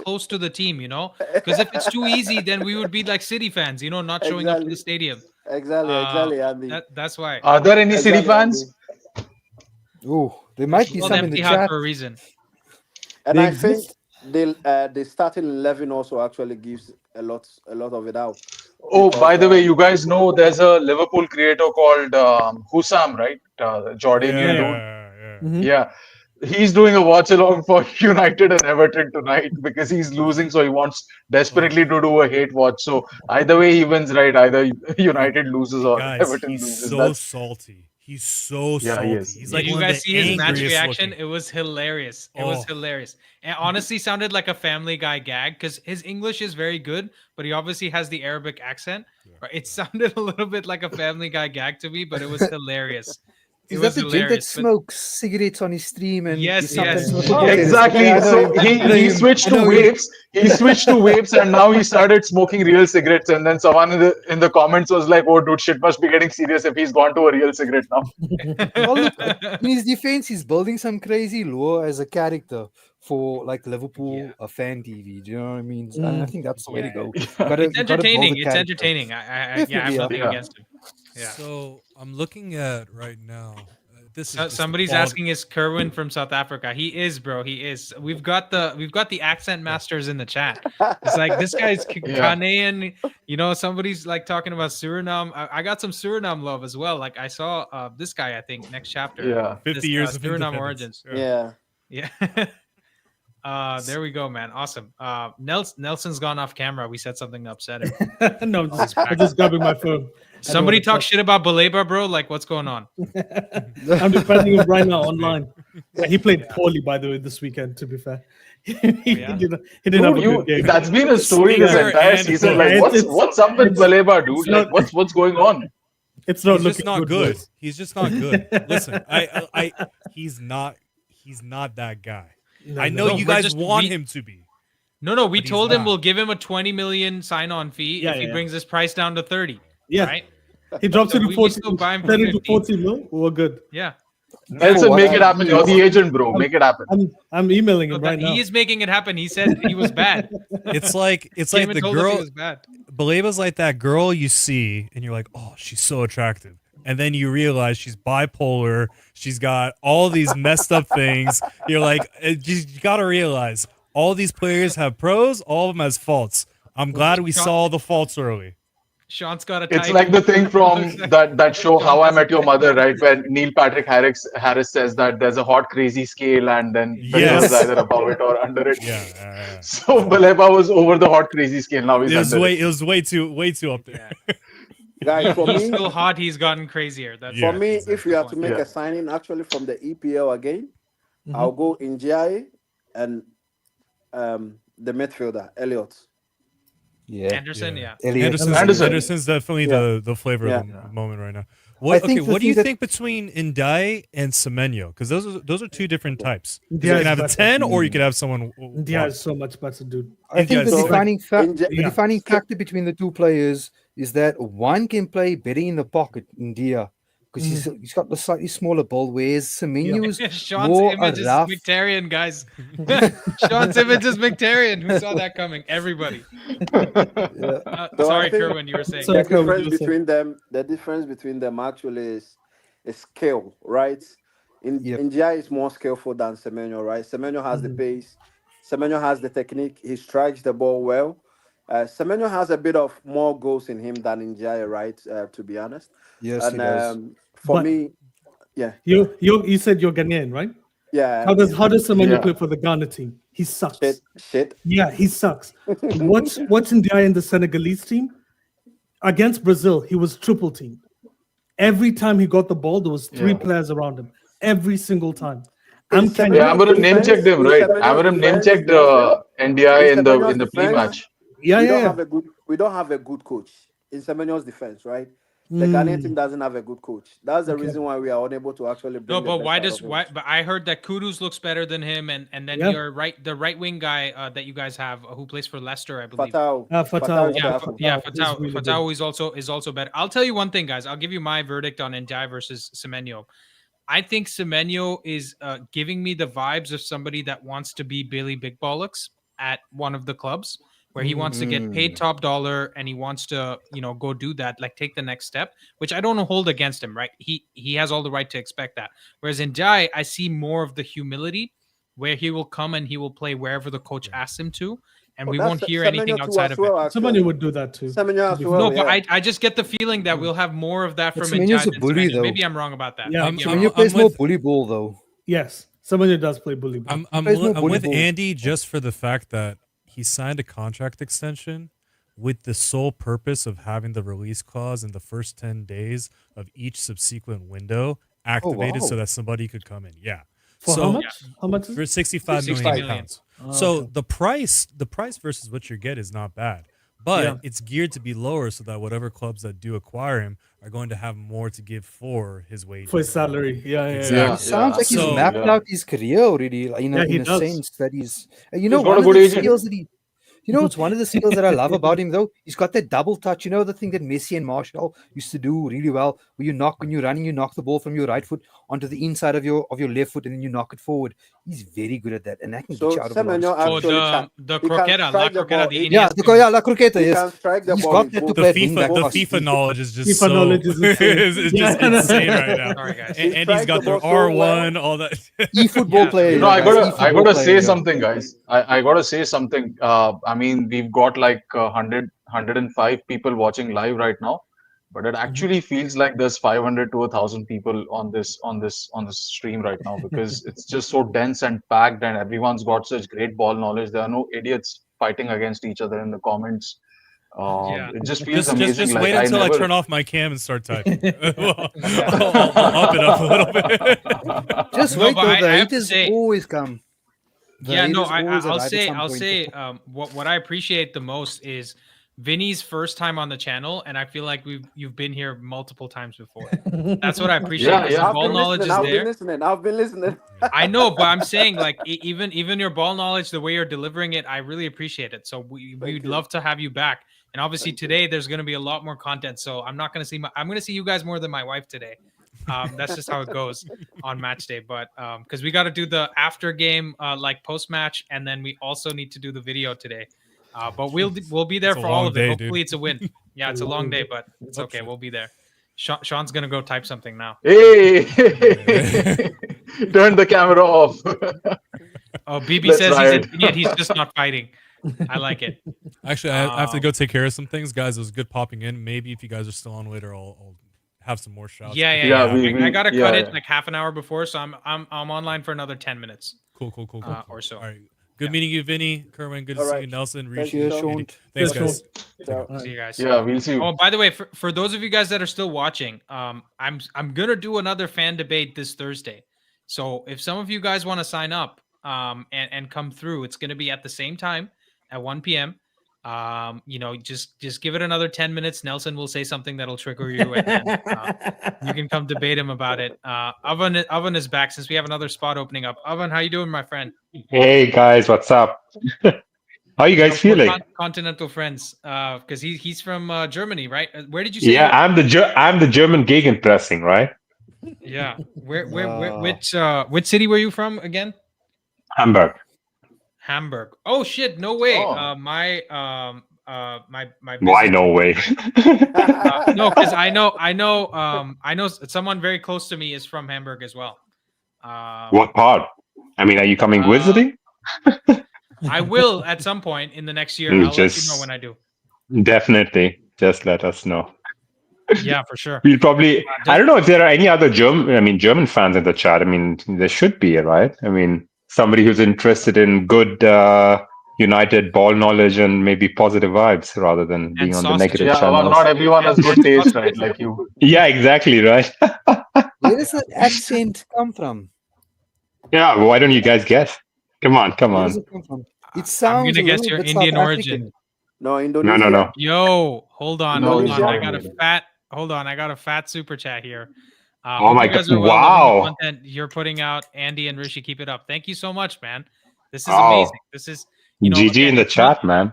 close to the team, you know. Because if it's too easy, then we would be like City fans, you know, not showing up to Exactly. the stadium. exactly, Andy. That's why. Are there any City Exactly, fans? Oh, there might be Called some in the empty hat chat. for a reason. And They I think exist. the starting 11 also actually gives a lot of it out. Oh, Because, by the way, you guys know there's a Liverpool creator called Hussam, right? Jordanian dude. Yeah. Mhm. Yeah. He's doing a watch along for United and Everton tonight because he's losing, so he wants desperately to do a hate watch. So either way, he wins, right? Either United loses or Guys, Everton he's loses. so That's salty. He's so Yeah, salty. he is. He's Did like you one guys of see the his match angriest reaction? looking. It was hilarious. It was Oh. hilarious. And honestly sounded like a Family Guy gag because his English is very good, but he obviously has the Arabic accent. Right? It sounded a little bit like a Family Guy gag to me, but it was hilarious. It Is was that the gent that hilarious. but- smokes cigarettes on his stream and Yes, is sometimes yes. not okay? exactly. Yeah, I know So him. I know he him. switched I to know him. vapes. He switched to vapes, and now he started smoking real cigarettes. And then someone in the comments was like, "Oh, dude, shit must be getting serious if he's gone to a real cigarette now." Well, look, in his defense, he's building some crazy lore as a character for like Liverpool Yeah. fan TV. Do you know what I mean? And I think that's the way to Yeah. go. Yeah. You gotta- It's you gotta build a entertaining. It's character. entertaining. I have Definitely, nothing yeah. against him. Yeah. So I'm looking at right now. This is just the Somebody's quality- asking, is Kerwin from South Africa? He is, bro. He is. We've got the accent masters in the chat. It's like this guy's Yeah. Ghanaian. You know, somebody's like talking about Suriname. I got some Suriname love as well. Like I saw this guy. I think next chapter. Yeah. 50 This, years of Suriname independence. origins. Yeah. Yeah. There we go, man. Awesome. Nelson's gone off camera. We said something to upset him. No, I'm just grabbing my phone. Somebody wanna talk talk. shit about Baleba, bro. Like, what's going on? I'm defending him right now online. He played poorly, by the way, this weekend. To be fair, he yeah? didn't have a good game. That's been a story this Stinger entire and season. Hook. Like, It's- what's up with Baleba, dude? it's Like, not- what's going on? It's not He's looking just not good. boys. He's just not good. Listen, I he's not that guy. I know no, you we're guys just- want we- him to be. No. We But he's told him not. we'll give him a 20 million sign-on fee Yeah, if he yeah. brings his price down to 30. Yeah, Right? he drops So it to we 40, still buy him for 30 to 50. 40 mil. We're good. Yeah. Nelson, what make I it happen. You're the agent, bro. Make it happen. I'm emailing So him right now. he is making it happen. He said he was bad. It's like Came the and told us he girl. was bad. Baleba's like that girl you see, and you're like, oh, she's so attractive. And then you realize she's bipolar. She's got all these messed up things. You're like, you got to realize all these players have pros, all of them has faults. I'm glad we saw the faults early. Sean's got a It's type. like the thing from that show How I Met Your Mother, right? Where Neil Patrick Harris says that there's a hot crazy scale, and then the Yes. girl's either above it or under it. Yeah. So Baleba was over the hot crazy scale. Now he's It was under way it. it was way too up there. Guys, for He's me, still hot. He's gotten crazier. That's Yeah, for me, exactly. if we have to make Yeah. a signing actually from the EPL again, Mhm. I'll go in GI and the midfielder Elliot. Yeah. Anderson. Yeah. Elliot. Anderson's definitely Yeah. the flavor Yeah. of the moment right now. I What think the what do you thing that- think between Ndai and Semenyo? Because those are two different types. 'Cause Ndai you is can have a better. 10 or you could have someone. India is so much better, dude. I think the India's So- defining India- the yeah. defining factor between the two players is that one can play better in the pocket, India, because he's got the slightly smaller ball, whereas Semenyo is Sean's more image is rough. Mkhitaryan, guys. Sean's image is Mkhitaryan. Who saw that coming? Everybody. Yeah. So I Sorry, think- Kerwin, you were saying. Sorry. the Kerwin, difference you were saying. between them actually is skill, right? Yep. India is more skillful than Semenyo, right? Semenyo has the pace, Semenyo has the technique, he strikes the ball well. Semenyo has a bit of more goals in him than India, right? To be honest. Yes, And he does. for But- me, yeah, You said you're Ghanaian, right? yeah. How does Semenyo Yeah. play for the Ghana team? He sucks. shit? Yeah, he sucks. What's India in the Senegalese team? Against Brazil, he was triple teamed. Every time he got the ball, there was three Yeah. players around him. Every single time. In I'm Semenyo's Kenyan. Yeah, Amarim name defense- checked him, in right? Semenyo's Amarim name defense, checked NDI in Semenyo's the defense, pre-match. Yeah, we don't yeah. have a good coach in Semenyo's defense, right? The Ghanaian team doesn't have a good coach. That's the Okay. reason why we are unable to actually bring No, the but best why out does of him. why? But I heard that Kudus looks better than him, and then Yeah. the right wing guy that you guys have who plays for Leicester, I believe. Fatau. Fatau. is Yeah, powerful. yeah, He's Fatau, really Fatau is also better. I'll tell you one thing, guys. I'll give you my verdict on Ndiaye versus Semenyo. I think Semenyo is giving me the vibes of somebody that wants to be Billy Big Bollocks at one of the clubs, where he wants to get paid top dollar and he wants to, go do that, like take the next step, which I don't hold against him, right? He has all the right to expect that. Whereas in Jai, I see more of the humility, where he will come and he will play wherever the coach asks him to, and we won't hear anything outside of it. Semenyo would do that too. Semenyo as to be well. No, yeah. but I just get the feeling that we'll have more of that But from Semenyo's Ndiaye a than bully, Semenyo. though. Maybe I'm wrong about that. Yeah, Maybe I'm Semenyo wrong. plays more with- bully ball, though. Yes, Semenyo does play bully ball. I'm Plays more with volleyball. Andy just for the fact that he signed a contract extension with the sole purpose of having the release clause in the first 10 days of each subsequent window activated wow. so that somebody could come in. Yeah. For so how much? How much is for it? 65 60 million million. pounds. Oh, So okay. the price versus what you get is not bad. But Yeah. it's geared to be lower so that whatever clubs that do acquire him are going to have more to give for his wages. For his salary. Yeah, yeah, Exactly. yeah. It sounds like he's So- mapped out his career already, like, Yeah, he in a does. sense that he's. You know, He's got one a of good the agent. skills that he. You know, it's one of the skills that I love about him, though. He's got that double touch. You know, the thing that Messi and Martial used to do really well, where when you're running, you knock the ball from your right foot onto the inside of your left foot, and then you knock it forward. He's very good at that, and that can So get you out of a lot of Semenyo Oh, actually the he can croqueta, la strike the croqueta, ball. the Yeah, Iniesta. La Croqueta, He yes. can strike the He's ball got with that to both- The play FIFA, wing the back. FIFA knowledge is just FIFA knowledge is insane. it's just insane right now. Sorry, guys. He And he's strikes got the the ball so R1, well. all that. E-football Yeah. player. You know, I guys, gotta e-football say player, yeah. something, guys. I gotta say something. I mean, we've got like 105 people watching live right now, but it actually feels like there's 500 to 1,000 people on this stream right now because it's just so dense and packed, and everyone's got such great ball knowledge. There are no idiots fighting against each other in the comments. Yeah. It just feels Just amazing. wait Like until I never... turn off my cam and start typing. I'll up it up a little bit. Just No, wait, but though. I The have to haters say- always come. The Yeah, no, haters always I'll arrive at say, some point. what I appreciate the most is Vinny's first time on the channel, and I feel like you've been here multiple times before. That's what I appreciate. Yeah, 'cause yeah. your I've ball been knowledge listening. is I've there. been listening. I know, but I'm saying like even your ball knowledge, the way you're delivering it, I really appreciate it. So we'd you. love to have you back. And obviously Thank you. today there's going to be a lot more content. So I'm not going to see I'm going to see you guys more than my wife today. That's just how it goes on match day. But because we got to do the after game like post match, and then we also need to do the video today. But we'll be there It's a for all long of it. day, Hopefully dude. it's a win. Yeah, it's a long day, but it's Hope okay. so. We'll be there. Sean's gonna go type something now. Hey, turn the camera off. Oh, BB Let's says ride. he's an idiot. He's just not fighting. I like it. Actually, I have to go take care of some things, guys. It was good popping in. Maybe if you guys are still on later, I'll have some more shouts. Yeah. Yeah, I gotta cut yeah. it like half an hour before, so I'm online for another 10 minutes Cool. or so. All right. Good meeting you, Vinny. Kerwin, good to All see right. you. Nelson, Thank Rishi, you, Cheers, Sean. Sean. Thanks, Cheers, guys. Ciao. All See right. you guys. Yeah, we'll see you. Oh, by the way, for those of you guys that are still watching, I'm gonna do another fan debate this Thursday. So if some of you guys want to sign up, and come through, it's gonna be at the same time at 1 p.m. Just give it another 10 minutes. Nelson will say something that'll trigger you, and then, you can come debate him about it. Oven is back since we have another spot opening up. Oven, how you doing, my friend? Hey guys, what's up? How you guys We're feeling? continental friends, because he's from Germany, right? Where did you say? Yeah, I'm the German gegenpressing, right? Yeah. Where which city were you from again? Hamburg. Hamburg. Oh shit, no way. Oh. My Why business, no way? no, because I know someone very close to me is from Hamburg as well. What part? I mean, are you coming visiting? I will at some point in the next year. I'll let you know when I do. Definitely. Just let us know. Yeah, for sure. We'll probably. I don't know if there are any other German fans in the chat. I mean, there should be, right? I mean, somebody who's interested in good United ball knowledge and maybe positive vibes rather than being on the negative Yeah, well, channels. not everyone has good taste, right? Like you. Yeah, exactly, right? Where does that accent come from? Yeah, why don't you guys guess? Come on. Where does it come from? It sounds I'm gonna a guess little your bit Indian South origin. African. No, Indonesia. No. Yo, hold on. No, I Indonesia. got a fat super chat here. Oh Hope my you guys God, are well, loving the wow. content you're putting out. Andy and Rishi, keep it up. Thank you so much, man. This is Oh. amazing. This is, GG again, in the it's not- chat, man.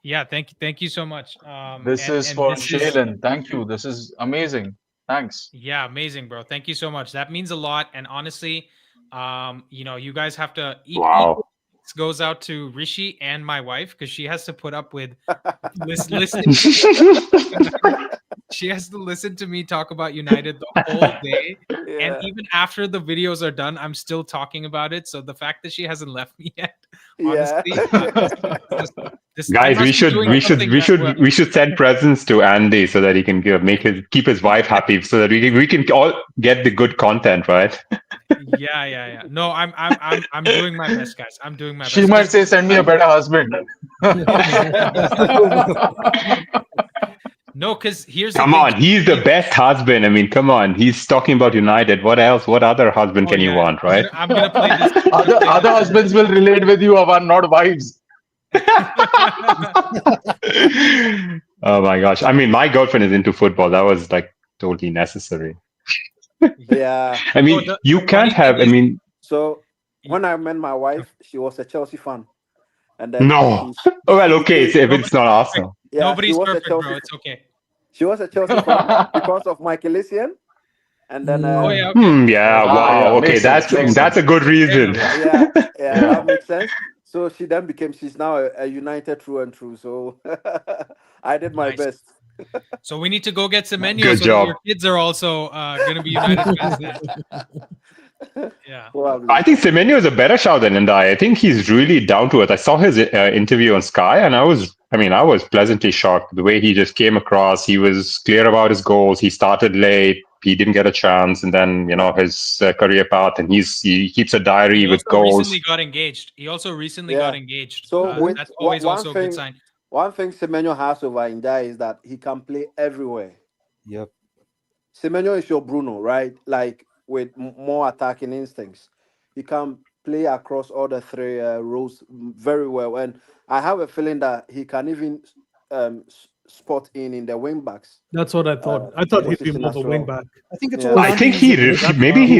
Yeah, thank you so much. This is for Shaylin. Thank you. This is amazing. Thanks. Yeah, amazing, bro. Thank you so much. That means a lot. And honestly, you guys have to Wow. This goes out to Rishi and my wife because she has to put up with listening. She has to listen to me talk about United the whole day. Yeah. And even after the videos are done, I'm still talking about it. So the fact that she hasn't left me yet, Yeah. honestly, Guys, we should send presents to Andy so that he can keep his wife happy, so that we can all get the good content, right? Yeah. No, I'm doing my best, guys. I'm doing my best. She might say, "Send me a better husband." No, because here's Come on, he's the best husband. I mean, come on, he's talking about United. What else? What other husband can you want, right? I'm gonna play this. Other husbands will relate with you, Avan, not wives. Oh my gosh! I mean, my girlfriend is into football. That was like totally necessary. Yeah. I mean, you can't have. I mean, So when I met my wife, she was a Chelsea fan, and then no. Oh well, okay. If it's not Arsenal, yeah, Nobody's she was perfect, a Chelsea. bro. It's okay. She was a Chelsea fan because of Michael Essien, and then Okay. yeah. Wow. yeah, Okay, makes sense. that's a good reason. yeah, that makes sense. So she's now a United through and through. So I did my Nice. best. So we need to go get some menus Good so job. that your kids are also going to be United fans then. Yeah. Probably. I think Semenyo is a better shout than Ndai. I think he's really down to earth. I saw his interview on Sky, and I was pleasantly shocked the way he just came across. He was clear about his goals. He started late. He didn't get a chance, and then his career path. And he keeps a diary He with also goals. recently got engaged. Got engaged. So that's always also a good sign. One thing Semenyo has over Ndai is that he can play everywhere. Yep. Semenyo is your Bruno, right? Like with more attacking instincts. He can play across all the three roles very well. And I have a feeling that he can even spot in the wing backs. That's what I thought. I thought he'd be position more of a as wing well. back. I think it's Yeah. all. I think he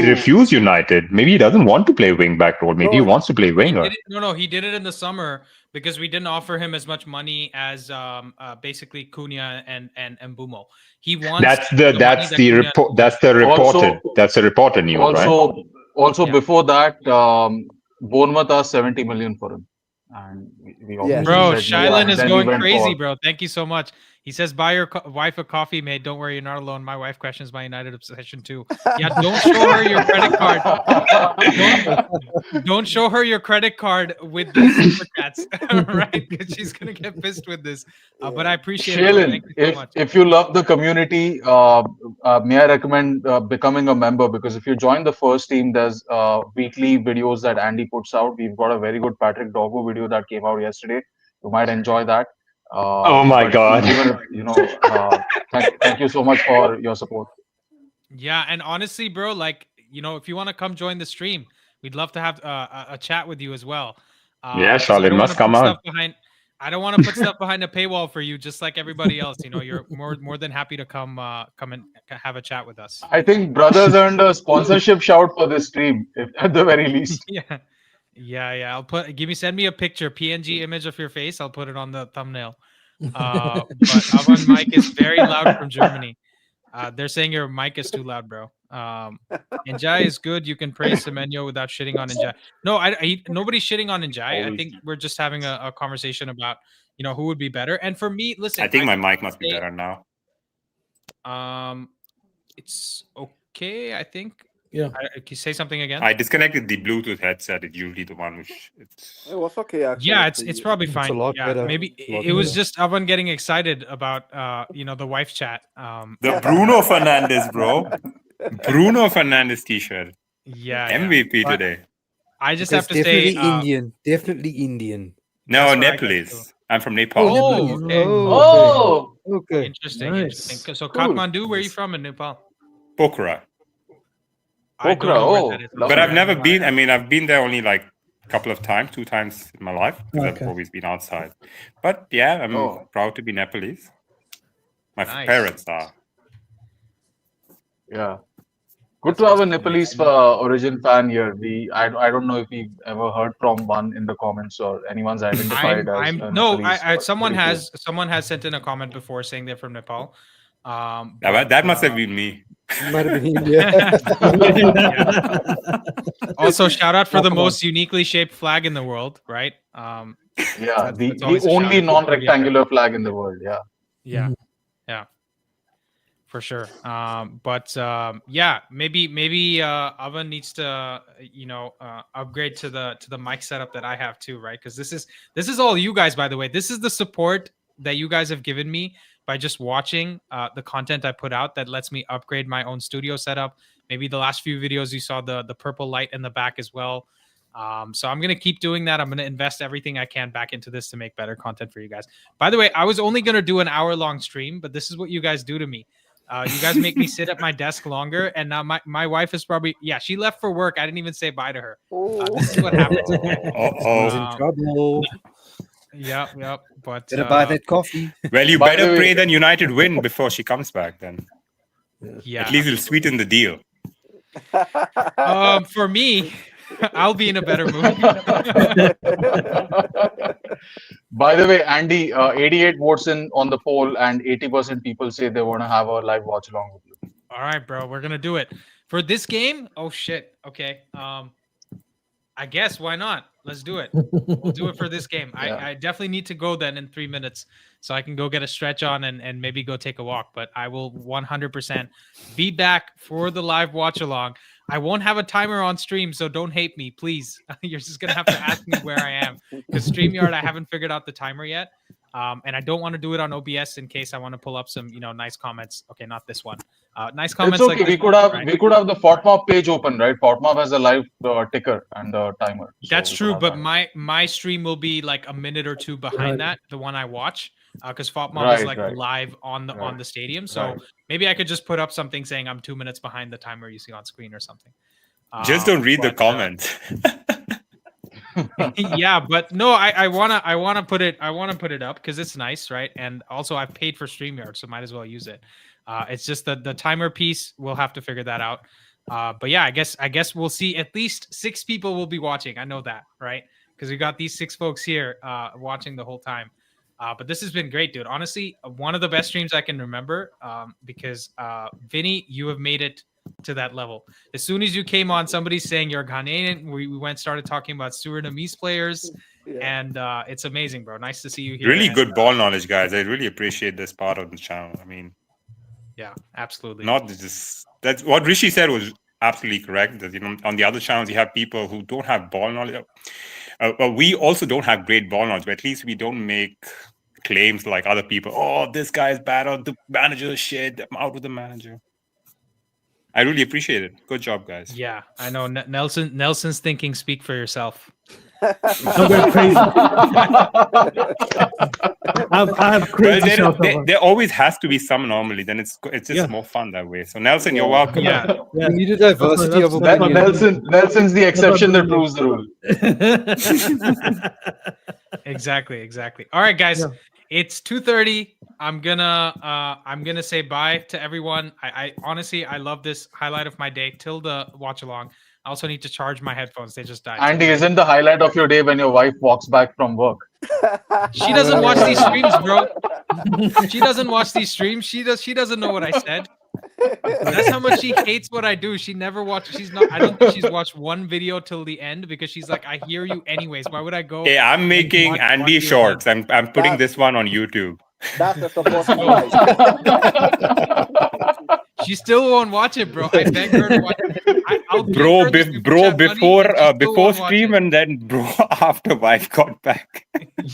refused United. Maybe he doesn't want to play wing back role. Maybe he wants to play winger. He did it in the summer because we didn't offer him as much money as basically Cunha and Mbumo. He wants That's the reported news, right? Also before that, Bournemouth asked 70 million for him, and we Yeah. Bro, obviously said no, Shailen and is then he going went crazy, for- bro. Thank you so much. He says, "Buy your wife a coffee, mate. Don't worry, you're not alone. My wife questions my United obsession too." Yeah, don't show her your credit card. Don't show her your credit card with these super chats, right? Because she's gonna get pissed with this. But I appreciate it, bro. Shailin, Thank you so much. if you love the community, may I recommend becoming a member? Because if you join the first team, there's weekly videos that Andy puts out. We've got a very good Patrick Doggo video that came out yesterday. You might enjoy that. Oh my But God. even if, thank you so much for your support. Yeah, and honestly, bro, like, if you want to come join the stream, we'd love to have a chat with you as well. Yeah, 'cause Charlotte I don't must wanna come put out. stuff behind. I don't want to put stuff behind a paywall for you, just like everybody else. You're more than happy to come and have a chat with us. I think brothers earned a sponsorship shout for this stream, at the very least. Yeah. Send me a picture, PNG image of your face. I'll put it on the thumbnail. But Avan mic is very loud from Germany. They're saying your mic is too loud, bro. Njai is good. You can praise Semenyo without shitting on Njai. No, nobody's shitting on Njai. I think we're just having a conversation about who would be better. And for me, listen, I think my mic must be better now. It's okay. I think. Yeah. Can you say something again? I disconnected the Bluetooth headset. It's usually the one which it's. It was okay, actually. Yeah, it's probably fine. a lot better. Maybe It's a lot it was better. just Avan getting excited about the wife chat. The Bruno Fernandes, bro. Bruno Fernandes t-shirt. Yeah. MVP But today. I just That's have to say, definitely Indian. No, that's what I got Nepalese. I'm from Nepal. Oh, okay. Oh, Okay. Interesting. Nice. Interesting. So Cool. Kathmandu, where are you from in Nepal? Pokhara. I don't Pokhara, know where oh, that is. lovely. But I've never been. I mean, I've been there only like a couple of times, 2 times in my life. Because Okay. I've always been outside. But yeah, I'm Oh. proud to be Nepalese. My Nice. parents are. Yeah. Good to have a Nepalese origin fan here. I don't know if we've ever heard from one in the comments or anyone's identified as a Nepalese, but someone pretty has sent in a comment before saying they're from Nepal. That must have been me. Might have been India. Also, shout out for the Come on. most uniquely shaped flag in the world, right? cool. Yeah, That's the always a shout only out. non-rectangular flag in the world. Yeah. Yeah, for sure. Maybe Avan needs to upgrade to the mic setup that I have too, right? Because this is all you guys, by the way. This is the support that you guys have given me by just watching the content I put out that lets me upgrade my own studio setup. Maybe the last few videos you saw the purple light in the back as well. So I'm gonna keep doing that. I'm gonna invest everything I can back into this to make better content for you guys. By the way, I was only gonna do an hour-long stream, but this is what you guys do to me. You guys make me sit at my desk longer, and now my wife is probably she left for work. I didn't even say bye to her. This is what happens. He's in trouble. Yep. But Better buy that coffee. Well, you By better the way- pray then United win before she comes back then. yeah. At least it'll sweeten the deal. For me, I'll be in a better mood. By the way, Andy, 88 votes in on the poll, and 80% people say they want to have a live watch along with you. All right, bro, we're gonna do it for this game. Oh shit. Okay. I guess why not? Let's do it. We'll do it for this game. Yeah. I definitely need to go then in 3 minutes, so I can go get a stretch on and maybe go take a walk. But I will 100% be back for the live watch along. I won't have a timer on stream, so don't hate me, please. You're just gonna have to ask me where I am, because StreamYard I haven't figured out the timer yet. And I don't want to do it on OBS in case I want to pull up some, nice comments. Okay, not this one. Nice comments. It's okay. Like we this could one, have right? we could have the FOTMOB page open, right? FOTMOB has a live ticker and a timer. So That's we could true, have but that. my stream will be like a minute or two behind Right. that, the one I watch, because FOTMOB is Right, like right. live on the Right. stadium. So Right. maybe I could just put up something saying I'm 2 minutes behind the timer you see on screen or something. Just don't read the but, comments. Yeah, but no, I wanna put it up because it's nice, right? And also I've paid for StreamYard, so might as well use it. It's just the timer piece. We'll have to figure that out. But yeah, I guess we'll see. At least 6 people will be watching. I know that, right? Because we got these 6 folks here watching the whole time. But this has been great, dude. Honestly, one of the best streams I can remember. Because Vinny, you have made it to that level. As soon as you came on, somebody's saying you're Ghanaian. We started talking about Surinamese players, and it's amazing, bro. Nice to see you here. Really and, good ball knowledge, guys. I really appreciate this part of the channel. I mean, yeah, absolutely. not just that's what Rishi said was absolutely correct. That on the other channels you have people who don't have ball knowledge. We also don't have great ball knowledge, but at least we don't make claims like other people. Oh, this guy is bad on the manager. Shit, I'm out with the manager. I really appreciate it. Good job, guys. Yeah, I know. Nelson's thinking. Speak for yourself. I'm going crazy. I have crazy Well, shots. there always has to be some anomaly. Then it's just more fun that way. So Nelson, you're welcome. Yeah. We need a diversity of That's- opinion. Nelson's the exception that proves the rule. Exactly. All right, guys. Yeah. It's 2:30. I'm gonna say bye to everyone. I honestly I love this highlight of my day till the watch along. I also need to charge my headphones. They just died. Andy, isn't the highlight of your day when your wife walks back from work? She doesn't watch these streams, bro. She doesn't watch these streams. She doesn't know what I said. That's how much she hates what I do. She never watched. I don't think she's watched one video till the end because she's like, I hear you anyways. Why would I go? Hey, I'm making watch Andy you shorts. I'm putting this one on YouTube. That's the support price. She still won't watch it, bro. I beg her to watch it. I'll give Bro, her the super chat money before and she still before won't watch stream it. and then bro after wife got back.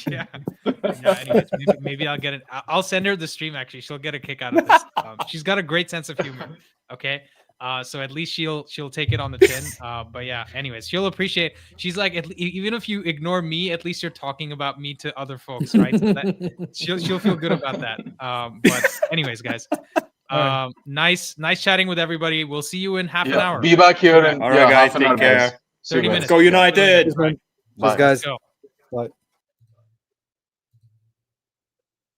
Yeah. Anyways, maybe I'll get it. I'll send her the stream. Actually, she'll get a kick out of this. She's got a great sense of humor. Okay. So at least she'll take it on the chin. But yeah. Anyways, she'll appreciate. She's like, even if you ignore me, at least you're talking about me to other folks, right? So that, she'll feel good about that. But anyways, guys. Nice chatting with everybody. We'll see you in half an hour. Be back here in All right, guys, half an hour, take care. guys. See you 30 guys. minutes. Go United. Cheers, Bye. guys. Go. Bye.